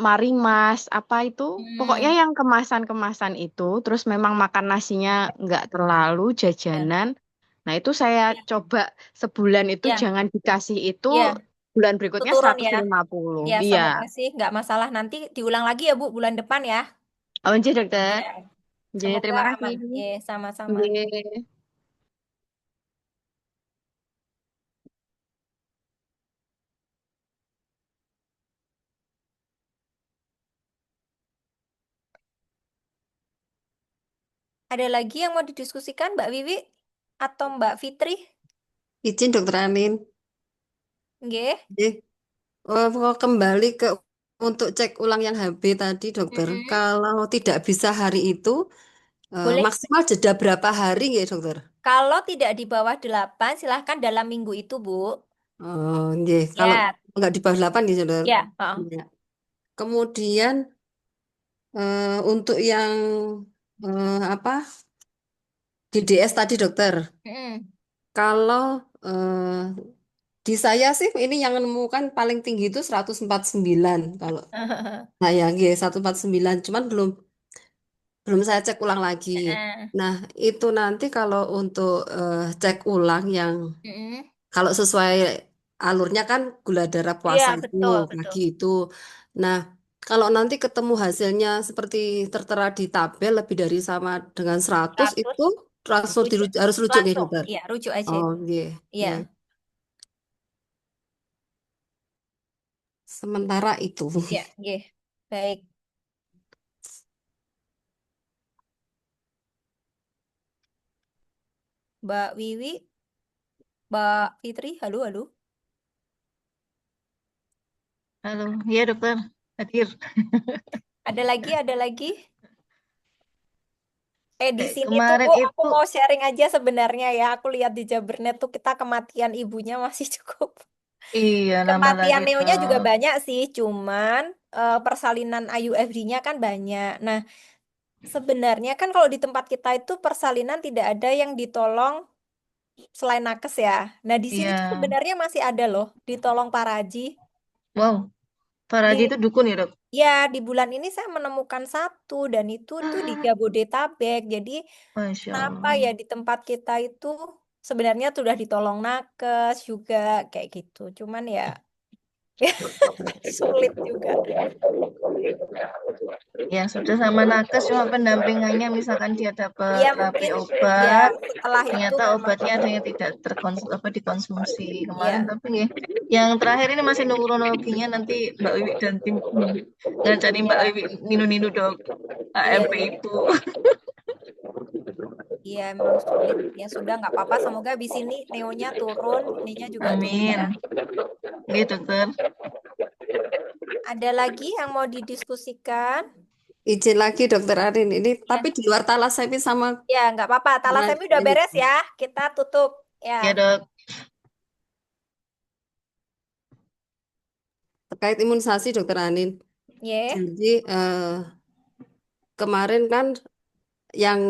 Marimas, apa itu? Pokoknya Hmm, yang kemasan-kemasan itu, terus memang makan nasinya nggak terlalu ya, jajanan. Nah, itu saya ya, coba sebulan itu ya, jangan dikasih itu, ya. bulan Itu berikutnya turun ya. 150. Ya, Iya. semoga sih nggak masalah. Nanti diulang lagi ya Bu bulan depan ya. Oh, nggih, dokter. Ya, Nggih, semoga terima kasih. aman. Ya, sama-sama. Nggih. Ada lagi yang mau didiskusikan Mbak Wiwi atau Mbak Fitri? Izin dokter Anin. Nggih. Nggih. Mau kembali ke untuk cek ulang yang HB tadi dokter. Mm-mm. Kalau tidak bisa hari itu, Boleh. maksimal jeda berapa hari ya dokter? Kalau tidak di bawah 8, silahkan dalam minggu itu, Bu. Oh, nggih. Kalau Ya, nggak di bawah 8 ya dokter. ya. Oh. Ya. Kemudian untuk yang apa DDS tadi dokter. Mm-mm. Kalau di saya sih ini yang menemukan paling tinggi itu 149 kalau nah ya nggih 149 cuman belum belum saya cek ulang lagi. Heeh. Nah, itu nanti kalau untuk cek ulang yang Mm-mm. kalau sesuai alurnya kan gula darah Iya, puasa itu betul, betul. pagi itu. Nah, kalau nanti ketemu hasilnya seperti tertera di tabel lebih dari sama dengan 100 100 itu langsung rujuk. harus rujuk ke Langsung, dokter. iya rujuk aja Oh, itu. iya, Iya. iya. Sementara itu. Iya, iya. Baik. Mbak Wiwi, Mbak Fitri, halo, halo. Halo, iya dokter, hadir. Ada lagi, ada lagi. Di Kayak sini tuh kemarin Bu, aku itu, mau sharing aja sebenarnya ya. Aku lihat di Jabernet tuh kita kematian ibunya masih cukup. iya nambah Kematian lagi neonya juga dok. banyak sih, cuman persalinan IUFD-nya kan banyak. Nah, sebenarnya kan kalau di tempat kita itu persalinan tidak ada yang ditolong selain nakes ya. Nah, di sini Iya, tuh sebenarnya masih ada loh ditolong paraji. wow, Pak Raji Di itu dukun ya dok? Ya, di bulan ini saya menemukan satu dan itu tuh di Jabodetabek. Jadi Masya kenapa Allah. ya di tempat kita itu sebenarnya sudah ditolong nakes juga kayak gitu. Cuman ya sulit juga. Ya sudah sama nakes cuma pendampingannya misalkan dia dapat Iya terapi mungkin ya obat, setelah itu ternyata memang obatnya ada yang tidak dikonsumsi kemarin, ya tapi nih yang terakhir ini masih nunggu kronologinya, nanti Mbak Wiwi dan tim ngajarin Mbak ya Wiwi ninu-ninu dok iya ARP iya itu. iya memang sulit. Ya sudah nggak apa-apa. Semoga di sini neonya turun, ininya juga turun Amin. ya. Gitu dokter. Ada lagi yang mau didiskusikan? Izin lagi Dokter Arin ini, Ya. tapi di luar talasemi sama Ya, nggak apa-apa. Talasemi udah ini beres ya. Kita tutup. Ya. Ya dok. terkait imunisasi Dokter Anin. Ya, Jadi kemarin kan yang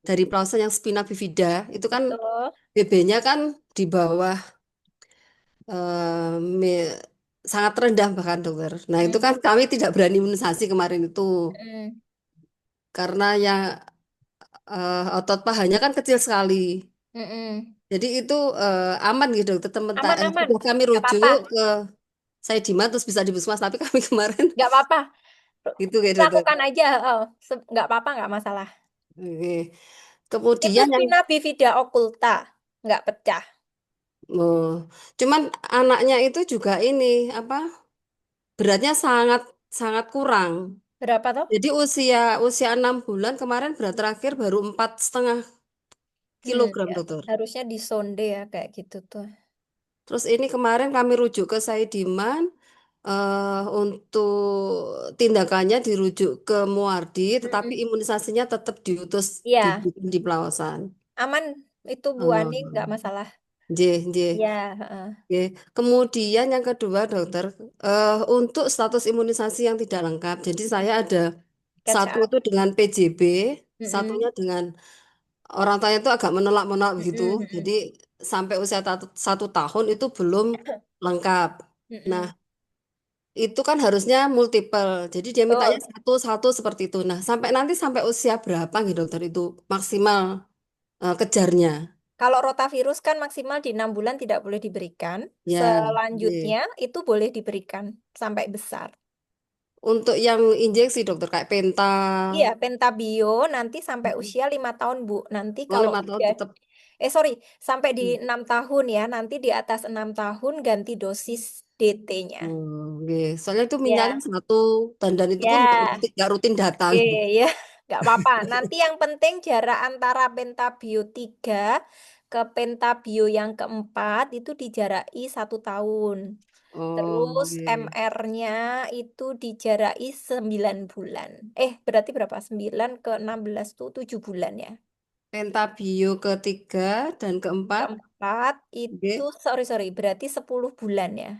dari Plausen yang spina bifida itu kan betul. BB-nya kan di bawah sangat rendah bahkan dokter. Nah itu Mm, kan kami tidak berani imunisasi kemarin itu mm, karena yang otot pahanya kan kecil sekali. mm, mm. Jadi itu aman gitu dokter. Aman, aman. Sudah kami Nggak apa-apa. rujuk ke saya Dima terus bisa di Puskesmas tapi kami kemarin Nggak apa-apa. gitu kayak dokter. Lakukan aja. Oh, nggak apa-apa, nggak masalah. Oke. Itu Kemudian yang spina bifida occulta. Nggak pecah. oh, cuman anaknya itu juga ini apa beratnya sangat sangat kurang. Berapa tuh? Jadi usia usia 6 bulan kemarin berat terakhir baru 4,5 kilogram Ya. dokter. Harusnya disonde ya kayak gitu tuh. Terus ini kemarin kami rujuk ke Saidiman untuk tindakannya dirujuk ke Muardi, tetapi Mm-mm. imunisasinya tetap diutus Iya, di Pelausan. aman. Itu Bu Ani nggak Oh, masalah. J, J. Ya, heeh. Oke. Kemudian yang kedua dokter, untuk status imunisasi yang tidak lengkap, jadi saya ada Catch satu up. itu dengan PJB, satunya Mm-mm. dengan orang tuanya itu agak menolak-menolak gitu. Mm-mm, Jadi mm-mm. sampai usia 1 tahun itu belum lengkap. Nah, Mm-mm. itu kan harusnya multiple. Jadi dia mintanya Betul. satu-satu seperti itu. Nah, sampai usia berapa gitu dokter itu maksimal kejarnya? Kalau rotavirus kan maksimal di 6 bulan tidak boleh diberikan. Ya, Selanjutnya oke. itu boleh diberikan sampai besar. Untuk yang injeksi dokter kayak penta, Iya, pentabio nanti sampai usia 5 tahun, Bu. Nanti oh kalau 5 tahun udah, tetap. sorry, sampai di 6 tahun ya. Nanti di atas 6 tahun ganti dosis DT-nya. Oke. Soalnya itu minyaknya Ya, satu dan itu pun ya, nggak rutin datang. ya, nggak apa-apa. Nanti yang penting jarak antara pentabio 3 ke pentabio yang keempat itu dijaraki 1 tahun. Oh, Terus oke. MR-nya itu dijaraki 9 bulan. Berarti berapa? 9 ke 16 tuh 7 bulan ya. Pentabio ketiga dan keempat, Keempat itu, oke. sorry, berarti 10 bulan ya.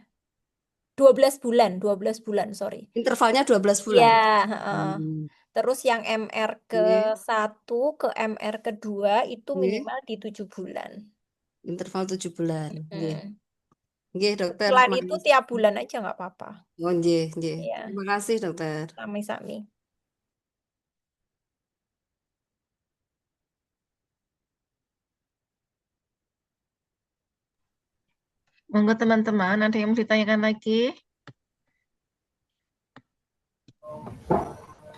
12 bulan, sorry. Intervalnya 12 Ya, bulan. heeh. Hmm, Terus yang MR ke oke. satu ke MR kedua itu Oke. minimal di 7 bulan. Interval 7 bulan. Oke. Hmm. Oke, dokter. Selain itu Makasih. tiap bulan aja nggak apa-apa. Oh, nggih, nggih. Ya, Terima kasih, dokter. sami-sami. Monggo teman-teman, ada yang mau ditanyakan lagi?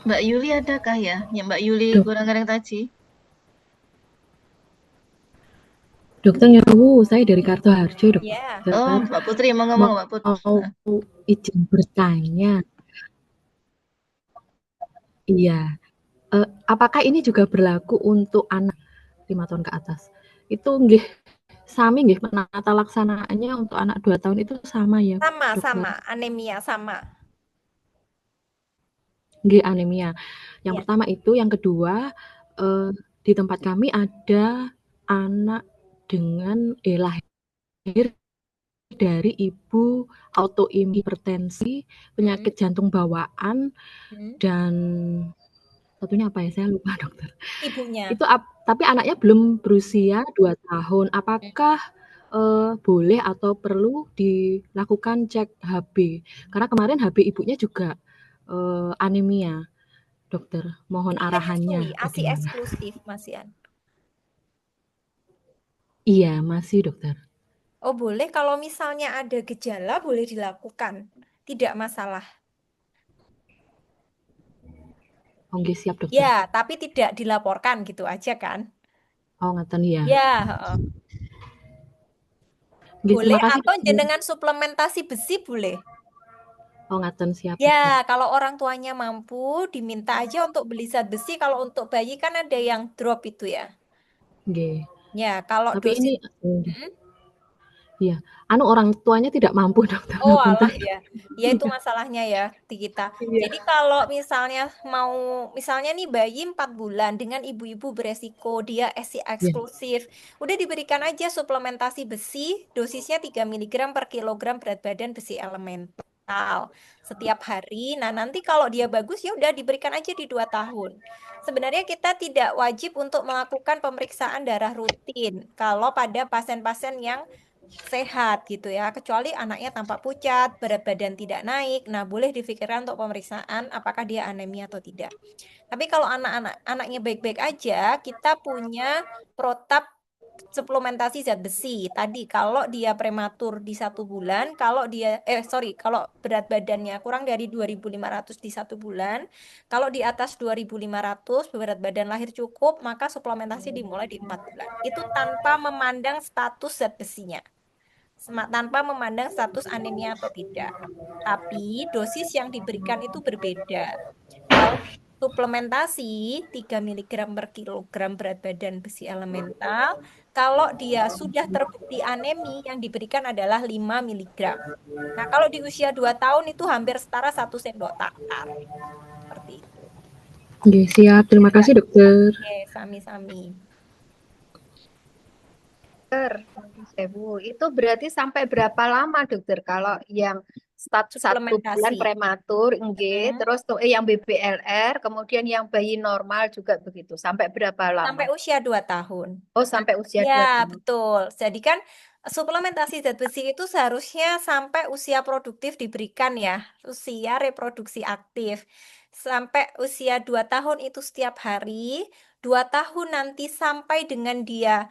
Mbak Yuli adakah ya? Ya Mbak Yuli Dok, kurang kadang taji. dokter nyewu, saya dari Kartoharjo, Ya. Oh, dokter. Mbak Putri mau ngomong Mbak Putri. Mau izin bertanya. Iya, apakah ini juga berlaku untuk anak 5 tahun ke atas? Itu nggih sami nggih penata laksanaannya untuk anak 2 tahun itu sama ya, Sama, dokter? anemia sama. Nggih, anemia. Yang Ya. pertama itu, yang kedua, di tempat kami ada anak dengan lahir dari ibu autoimun hipertensi, penyakit jantung bawaan, dan satunya apa ya? Saya lupa, dokter. Ibunya. Itu tapi anaknya belum berusia 2 tahun. Apakah boleh atau perlu dilakukan cek HB? Karena kemarin HB ibunya juga anemia, dokter. Mohon Ini arahannya menyusui, ASI bagaimana? eksklusif, Mas Ian. Iya, masih, dokter. Oh, boleh kalau misalnya ada gejala boleh dilakukan. Tidak masalah. Oh, nggih, siap, dokter. Ya, tapi tidak dilaporkan gitu aja kan? Oh, ngeten ya. Ya, heeh. Nggih, Boleh terima kasih, atau dokter. jenengan suplementasi besi boleh. Oh, ngaten, siap, dokter. Ya, kalau orang tuanya mampu, diminta aja untuk beli zat besi. Kalau untuk bayi kan ada yang drop itu ya. Nggih. Ya, kalau Tapi dosis. ini iya, orang tuanya tidak mampu, dokter. Oh Ngapunten. alah ya, ya itu masalahnya ya di kita. Iya. Jadi kalau misalnya misalnya nih bayi 4 bulan dengan ibu-ibu beresiko, dia ASI Iya. eksklusif, udah diberikan aja suplementasi besi, dosisnya 3 miligram per kilogram berat badan besi elemental setiap hari. Nah nanti kalau dia bagus ya udah diberikan aja di 2 tahun. Sebenarnya kita tidak wajib untuk melakukan pemeriksaan darah rutin kalau pada pasien-pasien yang sehat gitu ya, kecuali anaknya tampak pucat, berat badan tidak naik. Nah, boleh difikirkan untuk pemeriksaan apakah dia anemia atau tidak. Tapi kalau anaknya baik-baik aja, kita punya protap suplementasi zat besi. Tadi kalau dia prematur di 1 bulan, kalau berat badannya kurang dari 2.500 di 1 bulan, kalau di atas 2.500 berat badan lahir cukup, maka suplementasi dimulai di 4 bulan. Itu tanpa memandang status zat besinya tanpa memandang status anemia atau tidak. Tapi dosis yang diberikan itu berbeda. Kalau suplementasi 3 miligram per kilogram berat badan besi elemental, kalau dia sudah terbukti anemi yang diberikan adalah 5 miligram. Nah, kalau di usia 2 tahun itu hampir setara 1 sendok takar. Seperti itu. Nggih, siap. Terima kasih, dokter. Oke, sami-sami. Sewu. Itu berarti sampai berapa lama, dokter? Kalau yang satu bulan Suplementasi. prematur, enggak, terus yang BBLR, kemudian yang bayi normal juga begitu. Sampai berapa lama? Sampai usia 2 tahun. Oh, sampai usia 2 Ya, tahun. betul. Jadi kan suplementasi zat besi itu seharusnya sampai usia produktif diberikan ya, usia reproduksi aktif. Sampai usia 2 tahun itu setiap hari, 2 tahun nanti sampai dengan dia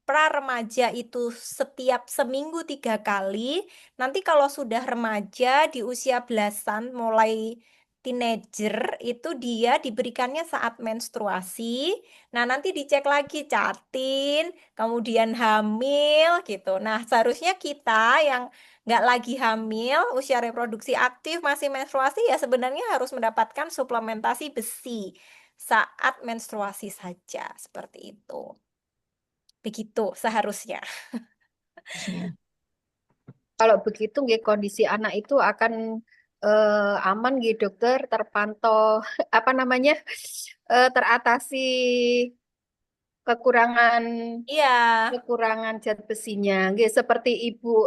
pra remaja itu setiap seminggu 3 kali. Nanti kalau sudah remaja di usia belasan mulai teenager itu dia diberikannya saat menstruasi. Nah, nanti dicek lagi catin, kemudian hamil gitu. Nah, seharusnya kita yang nggak lagi hamil, usia reproduksi aktif, masih menstruasi ya sebenarnya harus mendapatkan suplementasi besi saat menstruasi saja. Seperti itu. Begitu seharusnya. Kalau begitu, nggih, kondisi anak itu akan aman, nggih, dokter, terpantau teratasi kekurangan Iya. zat besinya. Nggih, seperti Ibu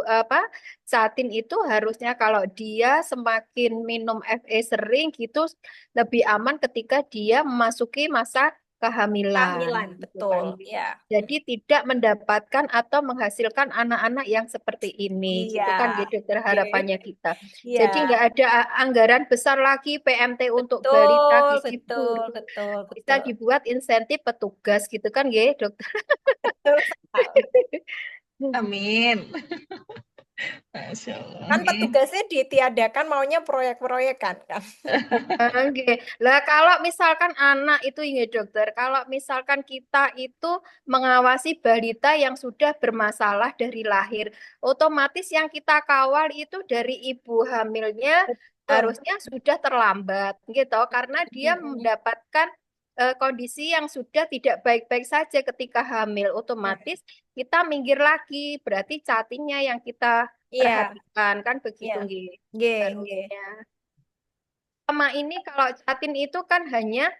Satin itu harusnya kalau dia semakin minum FE sering gitu lebih aman ketika dia memasuki masa kehamilan. Gitu kan. Betul. Ya. Jadi tidak mendapatkan atau menghasilkan anak-anak yang seperti ini. Iya. Gitu kan gitu harapannya kita. Iya. Jadi nggak ada anggaran besar lagi PMT untuk balita gizi Betul. Bisa dibuat insentif petugas gitu kan ya, dokter. Betul sekali. Amin. Masya Allah. Kan Nggih. petugasnya ditiadakan maunya proyek-proyekan kan. Oke. Lah kalau misalkan anak itu ya dokter, kalau misalkan kita itu mengawasi balita yang sudah bermasalah dari lahir, otomatis yang kita kawal itu dari ibu hamilnya Betul. harusnya sudah terlambat gitu, karena dia Mm-mm. mendapatkan kondisi yang sudah tidak baik-baik saja ketika hamil, otomatis kita minggir lagi, berarti cacingnya yang kita Iya, perhatikan kan begitu iya. nggih. Nggih, nggih. Harusnya. Sama ini kalau Catin itu kan hanya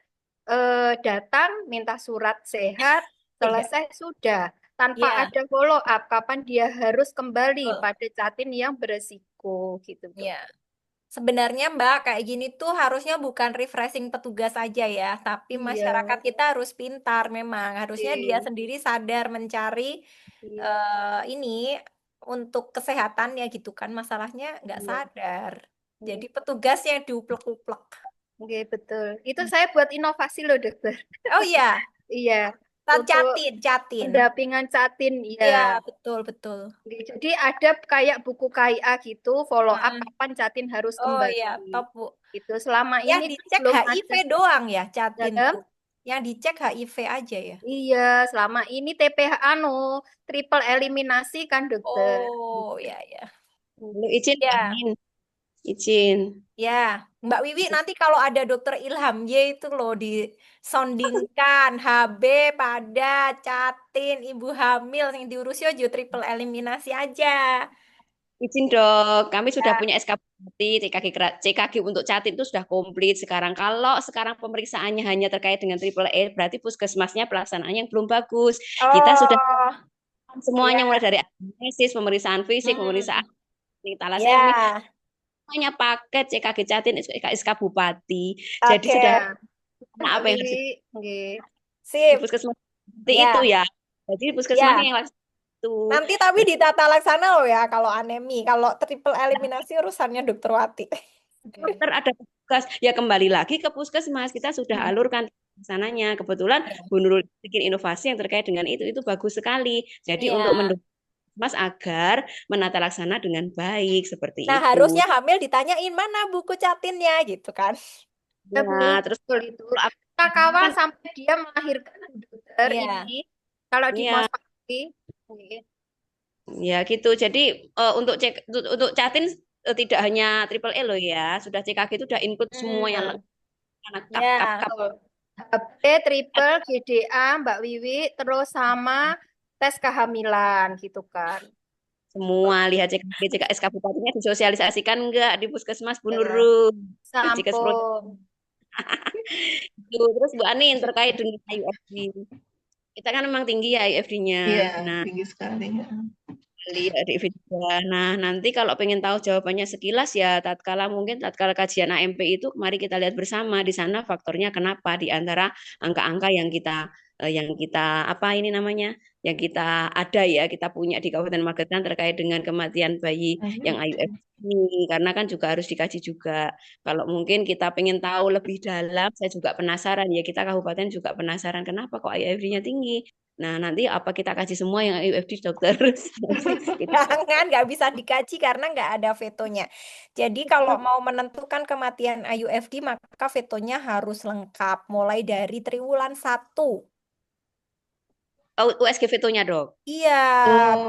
datang minta surat sehat, Iya, selesai sudah, tanpa iya, ada follow up kapan dia harus kembali betul. pada Catin yang beresiko gitu dok. Iya. Sebenarnya Mbak, kayak gini tuh harusnya bukan refreshing petugas aja ya, tapi masyarakat Iya, kita harus pintar memang. Harusnya dia oke. sendiri sadar mencari Iya, ini untuk kesehatannya gitu kan. Masalahnya nggak iya, sadar. iya. Jadi petugas yang diuplek-uplek. Oke, betul. Itu saya buat inovasi loh dokter. Oh iya, Iya, untuk catin. pendampingan Catin, Iya, ya. betul, betul. Oke, jadi ada kayak buku KIA gitu, follow up Mm-mm. kapan Catin harus Oh kembali. iya, top Bu. Gitu. Selama Yang ini dicek belum HIV ada. doang ya, catin Dalam? tuh. Yang dicek HIV aja ya. Iya, selama ini TPH triple eliminasi kan dokter. Oh, ya, ya. Lu izin, Ya, amin. Izin. ya. Mbak Wiwi nanti kalau ada dokter Ilham Y itu loh disondingkan HB pada catin ibu hamil yang diurusi aja triple eliminasi aja. Izin dok, kami sudah Ya. punya SK Bupati, CKG untuk Catin itu sudah komplit sekarang. Kalau sekarang pemeriksaannya hanya terkait dengan triple E, berarti puskesmasnya pelaksanaannya yang belum bagus. Kita sudah Oh, semuanya ya. mulai dari anamnesis, pemeriksaan fisik, pemeriksaan talasemi, Ya. semuanya paket CKG Catin, SK Bupati. Jadi Oke. sudah Mbak apa yang harus Wiwi, nggih. di Sip. puskesmas seperti Ya. itu ya. Jadi puskesmasnya Ya. yang laksana itu. Nanti tapi ditata laksana loh ya kalau anemi, kalau triple eliminasi urusannya dokter Wati. Dokter ada tugas ya kembali lagi ke puskesmas kita sudah alurkan sananya kebetulan Bu Nurul bikin inovasi yang terkait dengan itu bagus sekali jadi Iya. untuk mendukung Mas agar menata laksana dengan baik seperti Nah, itu harusnya hamil ditanyain mana buku catinnya gitu kan. Ya, Bu, ya terus betul itu. kalau Kita kawal kan sampai dia melahirkan dokter Iya. ini. Kalau di ya Mospati, nggih. ya gitu jadi untuk untuk Catin tidak hanya triple E loh ya sudah CKG itu sudah include semua yang lengkap Ya. kap HP, triple, GDA, Mbak Wiwi, terus sama tes kehamilan gitu kan. semua lihat CKG CKS Bupatinya disosialisasikan enggak di puskesmas Bu Ya, Nurul jika sampun. Terus Bu Anin terkait dengan IUFD. Kita kan memang tinggi ya IUFD-nya. Iya, Nah, tinggi sekali ya. lihat di video. Nah, nanti kalau pengen tahu jawabannya sekilas ya tatkala kajian AMP itu mari kita lihat bersama di sana faktornya kenapa di antara angka-angka yang kita apa ini namanya? Yang kita ada ya, kita punya di Kabupaten Magetan terkait dengan kematian bayi yang IUF ini karena kan juga harus dikaji juga. Kalau mungkin kita pengen tahu lebih dalam, saya juga penasaran ya, kita kabupaten juga penasaran kenapa kok IUFD-nya tinggi. Nah, nanti apa kita kaji semua yang IUFD dokter? Jangan, nggak bisa dikaji karena nggak ada vetonya. Jadi kalau mau menentukan kematian IUFD maka vetonya harus lengkap mulai dari triwulan 1. Oh, USG vetonya dok. Iya,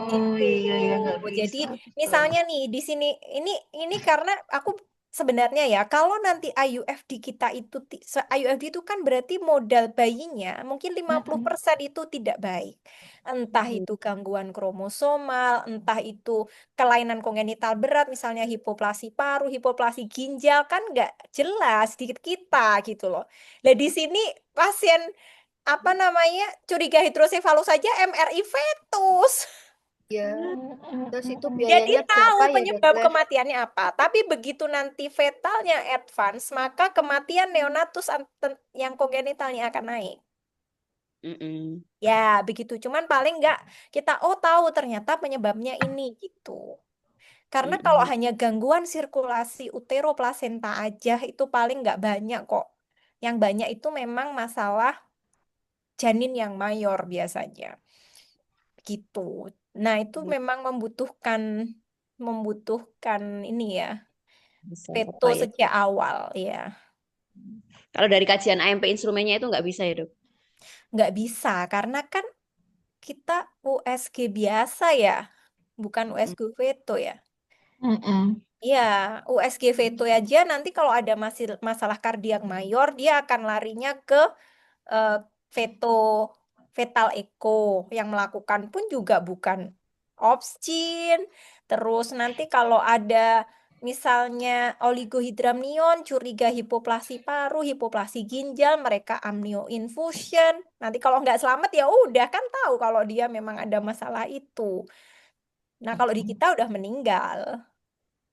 Oh iya ya nggak begitu. bisa. Jadi misalnya nih di sini ini karena aku sebenarnya ya kalau nanti IUFD kita itu IUFD itu kan berarti modal bayinya mungkin 50% itu tidak baik. Entah itu gangguan kromosomal, entah itu kelainan kongenital berat misalnya hipoplasi paru, hipoplasi ginjal kan nggak jelas di kita gitu loh. Nah di sini pasien apa namanya curiga hidrosefalus saja MRI fetus. Ya, terus itu Jadi biayanya tahu berapa ya penyebab dokter? kematiannya apa. Tapi begitu nanti fetalnya advance, maka kematian neonatus yang kongenitalnya akan naik. Mm-mm. Ya, begitu. Cuman paling nggak kita tahu ternyata penyebabnya ini gitu. Karena kalau Mm-mm. hanya gangguan sirkulasi uteroplasenta aja itu paling nggak banyak kok. Yang banyak itu memang masalah janin yang mayor biasanya. Gitu. Nah, itu memang membutuhkan membutuhkan ini ya, Bisa veto apa ya? sejak awal ya. Kalau dari kajian AMP instrumennya itu nggak bisa ya, Dok? Nggak bisa karena kan kita USG biasa ya, bukan Mm-mm. USG veto ya. Mm-mm. Iya, USG veto aja nanti kalau ada masalah kardiak mayor dia akan larinya ke eh, veto fetal echo yang melakukan pun juga bukan Opsgin. Terus nanti kalau ada misalnya oligohidramnion, curiga hipoplasi paru, hipoplasi ginjal, mereka amnio infusion. Nanti kalau nggak selamat ya udah kan tahu kalau dia memang ada masalah itu. Nah, kalau di kita udah meninggal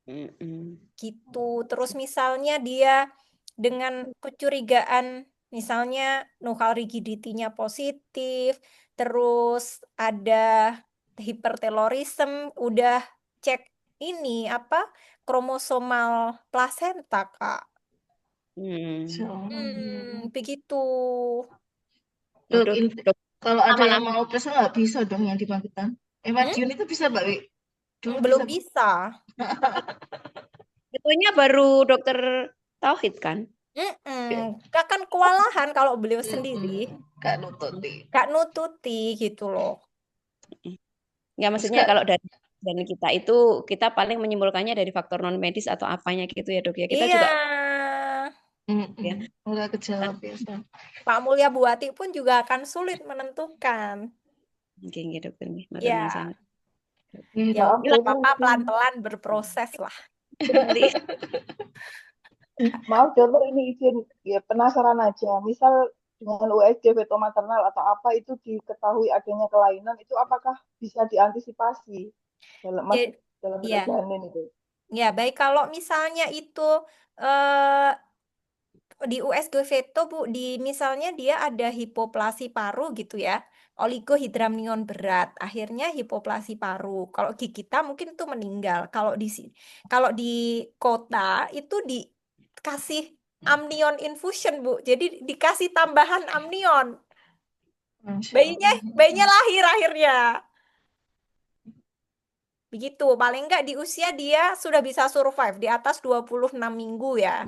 Mm-mm. gitu. Terus misalnya dia dengan kecurigaan misalnya nuchal rigidity-nya positif, terus ada hipertelorisme, udah cek ini apa kromosomal plasenta, Kak. Hmm. Begitu. Dok, Dok, kalau ada yang nama-nama mau operasi nggak bisa dong yang dibangkitkan. Madiun itu bisa, Mbak Wi? Dulu Belum bisa. bisa. Itunya baru dokter Tauhid kan? Kan kewalahan kalau beliau sendiri. Gak nututi. Gak nututi gitu loh. Nggak, maksudnya kalau dari kita itu kita paling menyimpulkannya dari faktor non medis atau apanya gitu ya, Dok ya. Kita Iya. juga ya. Udah gejala biasa. Pak Mulya Buati pun juga akan sulit menentukan. Oke, dokter nih, Ya. Ya, Ya udahlah, Bapak pelan-pelan berproses lah. Maaf dokter, ini izin ya, penasaran aja. Misal dengan USG veto maternal atau apa itu diketahui adanya kelainan, itu apakah bisa diantisipasi dalam Ya. janin itu? Ya, baik kalau misalnya itu eh, di USG veto Bu, di misalnya dia ada hipoplasi paru gitu ya, oligohidramnion berat, akhirnya hipoplasi paru. Kalau di kita mungkin itu meninggal. Kalau di kota itu dikasih amnion infusion Bu. Jadi dikasih tambahan amnion. Bayinya lahir akhirnya. Begitu, paling enggak di usia dia sudah bisa survive di atas 26 minggu ya.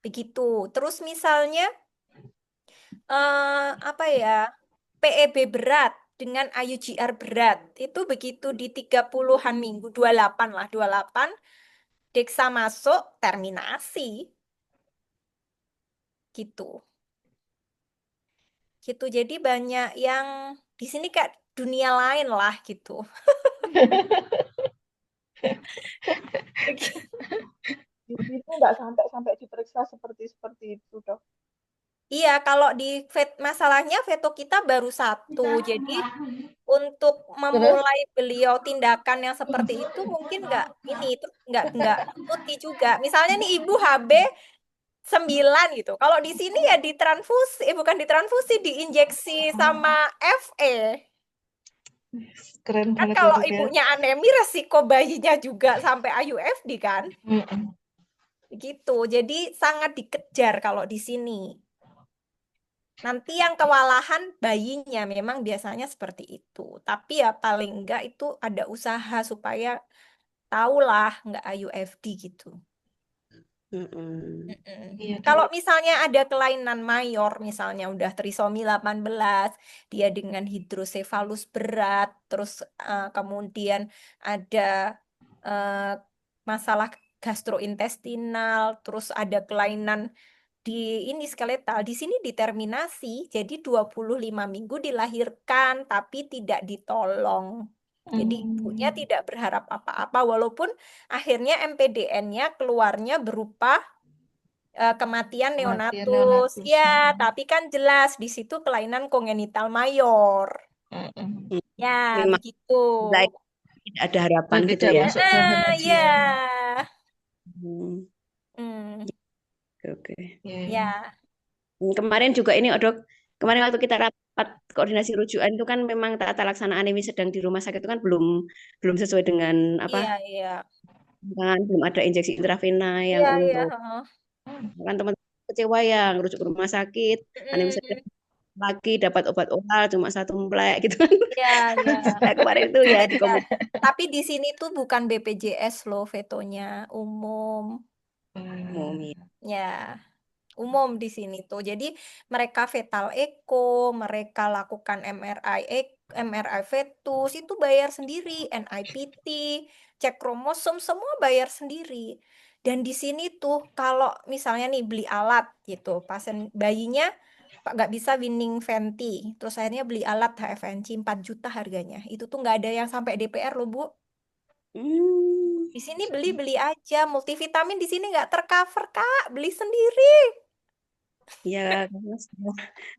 Begitu. Terus misalnya apa ya? PEB berat dengan IUGR berat itu begitu di 30-an minggu, 28 lah, 28 Dexa masuk terminasi. Gitu. Gitu. Jadi banyak yang di sini kayak dunia lain lah gitu. Itu nggak sampai diperiksa seperti itu, Dok. Iya, kalau di masalahnya veto kita baru satu. Jadi untuk memulai beliau tindakan yang seperti itu mungkin itu nggak nututi juga. Misalnya nih Ibu HB 9 gitu. Kalau di sini ya ditransfusi, bukan ditransfusi, diinjeksi sama FE. Keren Kan banget kalau ya, Dok, ya. ibunya anemi resiko bayinya juga sampai IUFD kan? Gitu. Jadi sangat dikejar kalau di sini. Nanti yang kewalahan bayinya memang biasanya seperti itu. Tapi ya paling enggak itu ada usaha supaya tahulah nggak IUFD gitu. Kalau misalnya ada kelainan mayor, misalnya udah trisomi 18, dia dengan hidrosefalus berat, terus kemudian ada masalah gastrointestinal, terus ada kelainan di ini skeletal, di sini diterminasi, jadi 25 minggu dilahirkan, tapi tidak ditolong. Jadi ibunya tidak berharap apa-apa, walaupun akhirnya MPDN-nya keluarnya berupa kematian neonatus. Ya, tapi kan jelas di situ kelainan kongenital mayor. Ya, memang begitu. tidak ada harapan gitu ya. Ya. Oke. Ya. Kemarin juga ini, Dok, kemarin waktu kita rapat koordinasi rujukan itu kan memang tata laksana anemi sedang di rumah sakit itu kan belum sesuai dengan apa? Iya. Kan belum ada injeksi intravena yang untuk kan teman-teman kecewa yang rujuk ke rumah sakit, anemi sedang lagi dapat obat oral cuma 1 mplek gitu kan. Iya. Nah, kemarin itu ya di komunitas tapi di sini tuh bukan BPJS loh vetonya, umum. Iya. Ya, umum di sini tuh. Jadi mereka fetal echo, mereka lakukan MRI fetus itu bayar sendiri, NIPT, cek kromosom semua bayar sendiri. Dan di sini tuh kalau misalnya nih beli alat gitu, pasien bayinya nggak bisa winning venti, terus akhirnya beli alat HFNC 4 juta harganya. Itu tuh nggak ada yang sampai DPR loh, Bu. Hmm. Di sini beli-beli aja, multivitamin di sini nggak tercover, Kak. Beli sendiri. Ya,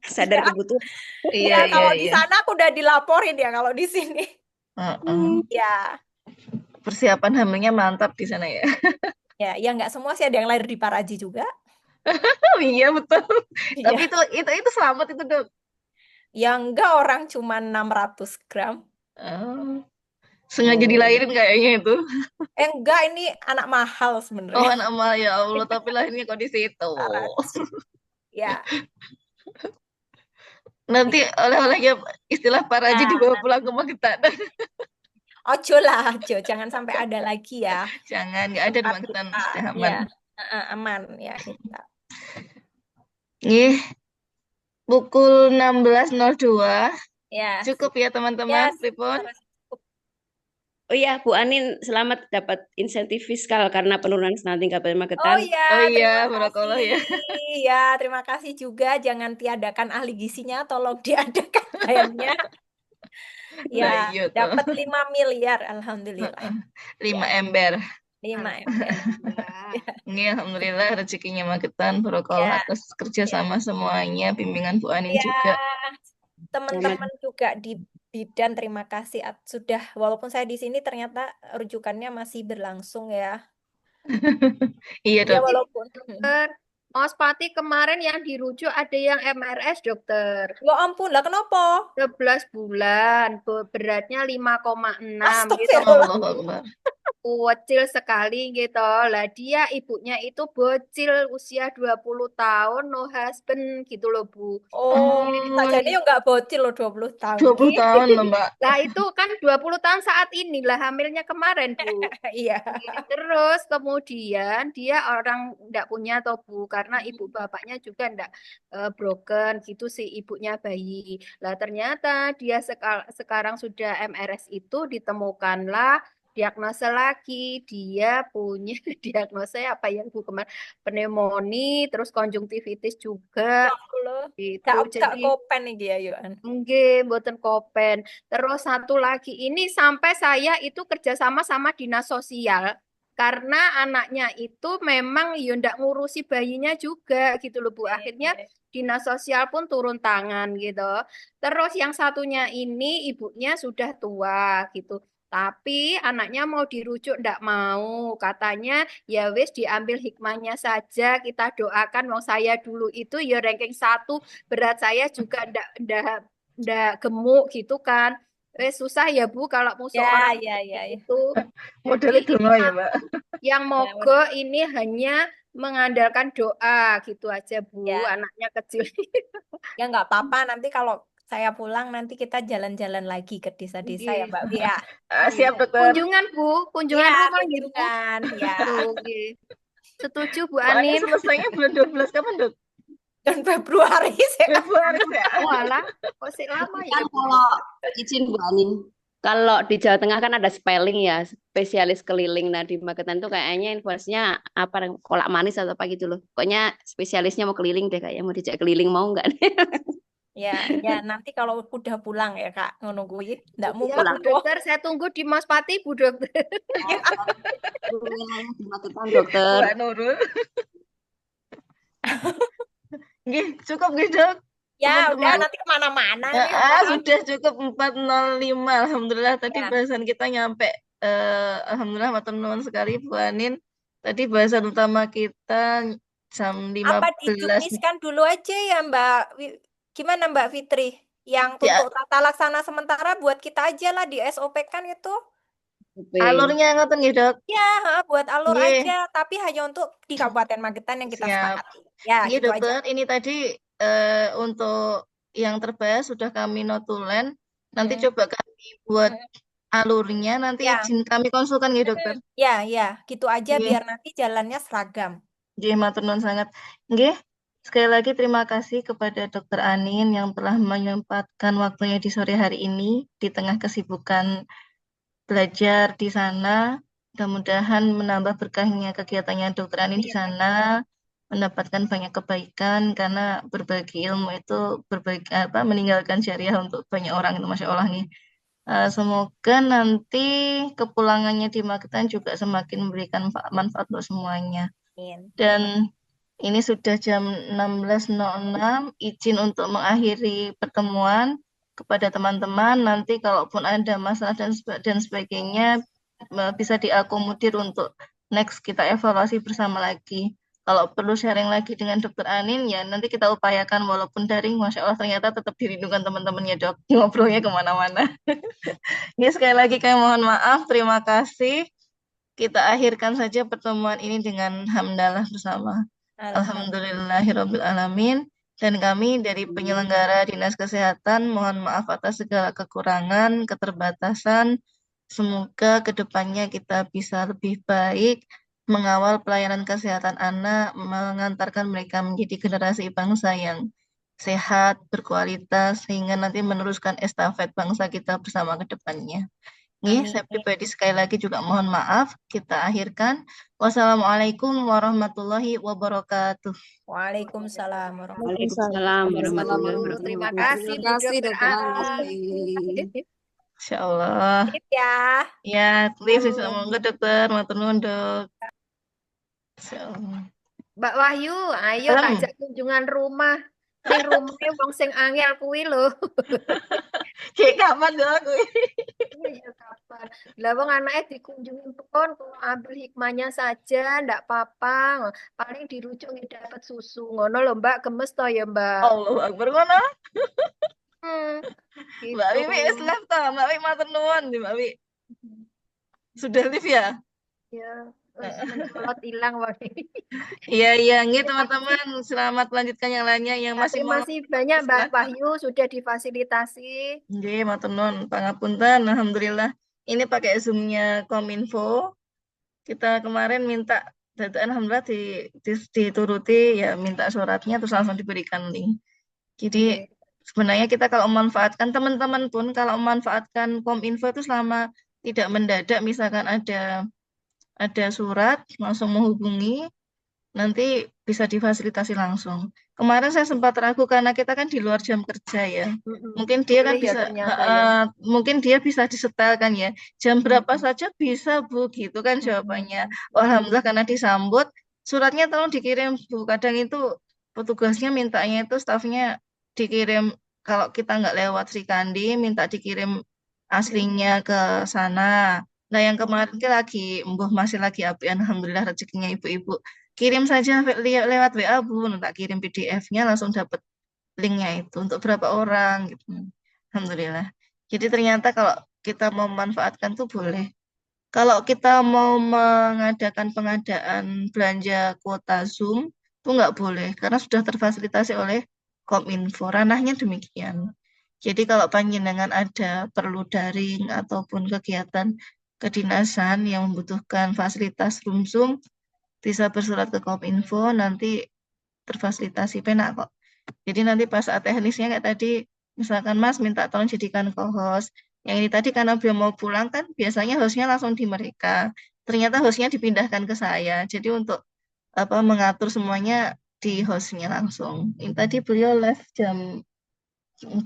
sadar Iya. kebutuhan. Iya, Ya, iya, kalau di iya. sana aku udah dilaporin ya kalau di sini. Heeh. Ya, Persiapan hamilnya mantap di sana ya. ya nggak semua sih, ada yang lahir di Paraji juga. Oh iya betul. Tapi Iya. itu selamat itu, Dok. Ya enggak, orang cuma 600 gram. Oh, sengaja Oh. dilahirin kayaknya itu. Enggak, ini anak mahal Oh, sebenarnya. anak mal ya Allah, tapi lahirnya kok di situ. Paraji. Ya. Nanti oleh-olehnya istilah Paraji Nah, dibawa pulang ke Magetan. ojo lah, ojo. Jangan sampai ada lagi ya. Jangan, nggak ada di Tempat Magetan, kita. sudah aman. Ya, aman ya kita. Nih, pukul 16.02. Ya. Cukup ya teman-teman, Pripun? Oh iya, Bu Anin, selamat dapat insentif fiskal karena penurunan stunting Kabupaten Oh Magetan. ya, Oh iya, terima barakallah ya. kasih. Ya, terima kasih juga. Jangan tiadakan ahli gizinya, tolong diadakan lainnya. Nah, Ya, iya toh. dapat 5 miliar, alhamdulillah. 5 Ya, ember. 5 ember. Ini alhamdulillah rezekinya Magetan, barakallah Ya, atas kerjasama semuanya, bimbingan Bu Anin ya, juga. teman-teman juga di bidan terima kasih sudah, walaupun saya di sini ternyata rujukannya masih berlangsung ya. Iya Ya dok. walaupun. Dokter, Mas Pati kemarin yang dirujuk ada yang MRS, dokter. Ya ampun, lah kenapa? 11 bulan, beratnya 5,6 gitu. Astagfirullah. Allahu Akbar. Kecil sekali gitu. Lah dia ibunya itu bocil usia 20 tahun, no husband gitu loh, Bu. Oh, sajane yo nggak bocil loh 20 tahun 20 ki. tahun loh Mbak. Lah itu kan 20 tahun saat ini lah hamilnya kemarin, Bu. Iya. Terus kemudian dia orang enggak punya toh, Bu, karena ibu bapaknya juga enggak broken gitu sih ibunya bayi. Lah ternyata dia sekarang sudah MRS itu ditemukanlah diagnosa lagi dia punya diagnosa apa yang Bu kemarin pneumonia terus konjungtivitis juga gitu. Gak Jadi kopen iki ya Yohan. nggih, mboten kopen. Terus satu lagi ini sampai saya itu kerjasama sama dinas sosial karena anaknya itu memang ya ndak ngurusi bayinya juga gitu loh Bu. Akhirnya dinas sosial pun turun tangan gitu. Terus yang satunya ini ibunya sudah tua gitu. Tapi anaknya mau dirujuk ndak mau. Katanya ya wis diambil hikmahnya saja. Kita doakan wong saya dulu itu ya ranking 1, berat saya juga ndak gemuk gitu kan. Susah ya Bu kalau musuh orang Ya. itu. Modelnya Jadi dongo ya Mbak. yang mogok ini hanya mengandalkan doa gitu aja Bu, Ya. anaknya kecil. Ya nggak apa-apa, nanti kalau saya pulang nanti kita jalan-jalan lagi ke desa-desa ya Mbak Wia. Siap dokter. Kunjungan Bu, kunjungan Ya, rumah gitu. kunjungan, ya. Oke. Setuju Bu Bu Anin Anin. selesainya bulan 12 kapan dok? Dan Februari sih. Februari ya. Walah, kok sih lama ya. Kan kalau izin Bu Anin, kalau di Jawa Tengah kan ada spelling ya, spesialis keliling. Nah di Magetan tuh kayaknya informasinya apa kolak manis atau apa gitu loh. Pokoknya spesialisnya mau keliling deh, kayaknya mau dijak keliling, mau nggak? Ya, nanti kalau udah pulang ya Kak, ngono kuwi. Ndak Ya, mumet Bu Dokter, saya tunggu di Mas Pati, Bu Dokter. Di Magetan dokter. Mbak Nurul. Nggih, cukup nggih dok. Ya, Teman-teman. udah nanti kemana-mana nih. Sudah cukup 405. Alhamdulillah tadi Ya. bahasan kita nyampe. Alhamdulillah matur nuwun sekali Bu Anin. Tadi bahasan utama kita jam 15. Apa dijukniskan dulu aja ya Mbak? Gimana Mbak Fitri? Yang Ya. untuk tata laksana sementara buat kita aja lah di SOP kan itu. Alurnya ngoten nggih dok. Ya, buat alur Nggih. aja, tapi hanya untuk di Kabupaten Magetan yang kita Siap. sepakati. Ya, Nggih gitu dokter, aja. ini tadi untuk yang terbahas sudah kami notulen. Nanti coba kami buat alurnya nanti Ya, izin kami konsulkan ya dokter. ya, gitu aja Nggih, biar nanti jalannya seragam. nggih matur nuwun sangat. Nggih, sekali lagi terima kasih kepada Dokter Anin yang telah menyempatkan waktunya di sore hari ini di tengah kesibukan belajar di sana. Mudah-mudahan menambah berkahnya kegiatannya Dokter Anin di Amin. sana, mendapatkan banyak kebaikan karena berbagi ilmu itu berbagi meninggalkan syariah untuk banyak orang itu Masya Allah nih. Semoga nanti kepulangannya di Magetan juga semakin memberikan manfaat untuk semuanya. Amin. Dan ini sudah jam 16.06, izin untuk mengakhiri pertemuan kepada teman-teman. Nanti kalaupun ada masalah dan sebagainya bisa diakomodir untuk next kita evaluasi bersama lagi. Kalau perlu sharing lagi dengan Dokter Anin, ya nanti kita upayakan walaupun daring, Masya Allah ternyata tetap dirindukan teman-temannya dok, ngobrolnya kemana-mana. Ini sekali lagi kami mohon maaf, terima kasih. Kita akhirkan saja pertemuan ini dengan hamdalah bersama. Alhamdulillahirabbil alamin. Dan kami dari penyelenggara Dinas Kesehatan mohon maaf atas segala kekurangan, keterbatasan. Semoga kedepannya kita bisa lebih baik mengawal pelayanan kesehatan anak, mengantarkan mereka menjadi generasi bangsa yang sehat, berkualitas, sehingga nanti meneruskan estafet bangsa kita bersama ke depannya. Nih, Amin. saya pribadi sekali lagi juga mohon maaf. Kita akhirkan. Wassalamualaikum warahmatullahi wabarakatuh. Waalaikumsalam warahmatullahi Waalaikumsalam warahmatullahi wabarakatuh. Terima wabarakatuh. kasih Terima Bu kasih Dokter Dokter Ani. Ani. Insya Allah. Sip ya. Ya, please, Yuk. semoga dokter. Matur nuwun dok. Insya Allah. Mbak Wahyu, ayo Alam. takjak kunjungan rumah. Ning rumahnya wong sing angel kuwi lho. Kayak kapan dong aku? Iya kapan? Lah wong anaknya dikunjungi pun kalau ambil hikmahnya saja ndak apa-apa. Paling dirujuk nih dapat susu. Ngono lho Mbak, gemes toh ya Mbak. Allahu Akbar ngono. Mbak Gitu. Wiwi is left toh. Mbak Wiwi matur nuwun nih Mbak Wiwi. Sudah live ya? Ya, mencolot hilang Wak. Iya, nggih teman-teman. Selamat melanjutkan yang lainnya yang masih Terima mau. kasih banyak Mbak Wahyu sudah difasilitasi. Nggih, matur nuwun. Pangapunten, alhamdulillah. Ini pakai Zoom-nya Kominfo. Kita kemarin minta data alhamdulillah dituruti ya minta suratnya terus langsung diberikan link. Jadi sebenarnya kita kalau memanfaatkan teman-teman pun kalau memanfaatkan Kominfo itu selama tidak mendadak misalkan ada surat langsung menghubungi nanti bisa difasilitasi langsung. Kemarin saya sempat ragu karena kita kan di luar jam kerja ya. Mungkin dia kan Boleh ya bisa, ternyata ya. mungkin dia bisa disetelkan ya. Jam berapa saja bisa Bu, gitu kan jawabannya. Alhamdulillah karena disambut. Suratnya tolong dikirim Bu. Kadang itu petugasnya mintanya itu stafnya dikirim kalau kita nggak lewat Sri Kandi, minta dikirim aslinya ke sana. Nah yang kemarin ki lagi, masih lagi api, alhamdulillah rezekinya ibu-ibu. Kirim saja lewat WA Bu, tak kirim PDF-nya langsung dapat linknya itu untuk berapa orang gitu. Alhamdulillah. Jadi ternyata kalau kita mau memanfaatkan tuh boleh. Kalau kita mau mengadakan pengadaan belanja kuota Zoom itu nggak boleh karena sudah terfasilitasi oleh Kominfo. Ranahnya demikian. Jadi kalau panjenengan ada perlu daring ataupun kegiatan kedinasan yang membutuhkan fasilitas Zoom, bisa bersurat ke Kominfo, nanti terfasilitasi penak kok. Jadi nanti pas saat teknisnya kayak tadi, misalkan Mas minta tolong jadikan co-host. Yang ini tadi karena beliau mau pulang kan biasanya hostnya langsung di mereka. Ternyata hostnya dipindahkan ke saya. Jadi untuk mengatur semuanya di hostnya langsung. Ini tadi beliau live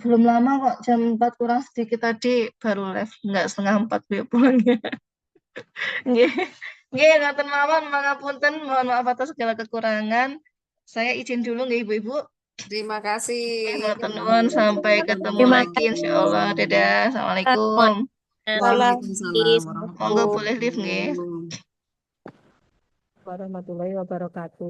belum lama kok, jam 4 kurang sedikit tadi baru live, nggak setengah 4 beliau pulangnya. Nggih. Nggih, ngatur mawon, pangapunten, mohon maaf atas segala kekurangan. Saya izin dulu nggih Ibu-ibu. Terima kasih. Matur nuwun, sampai ketemu Terima lagi insyaallah. Dadah. Assalamualaikum. Waalaikumsalam Monggo boleh live nggih. warahmatullahi wabarakatuh.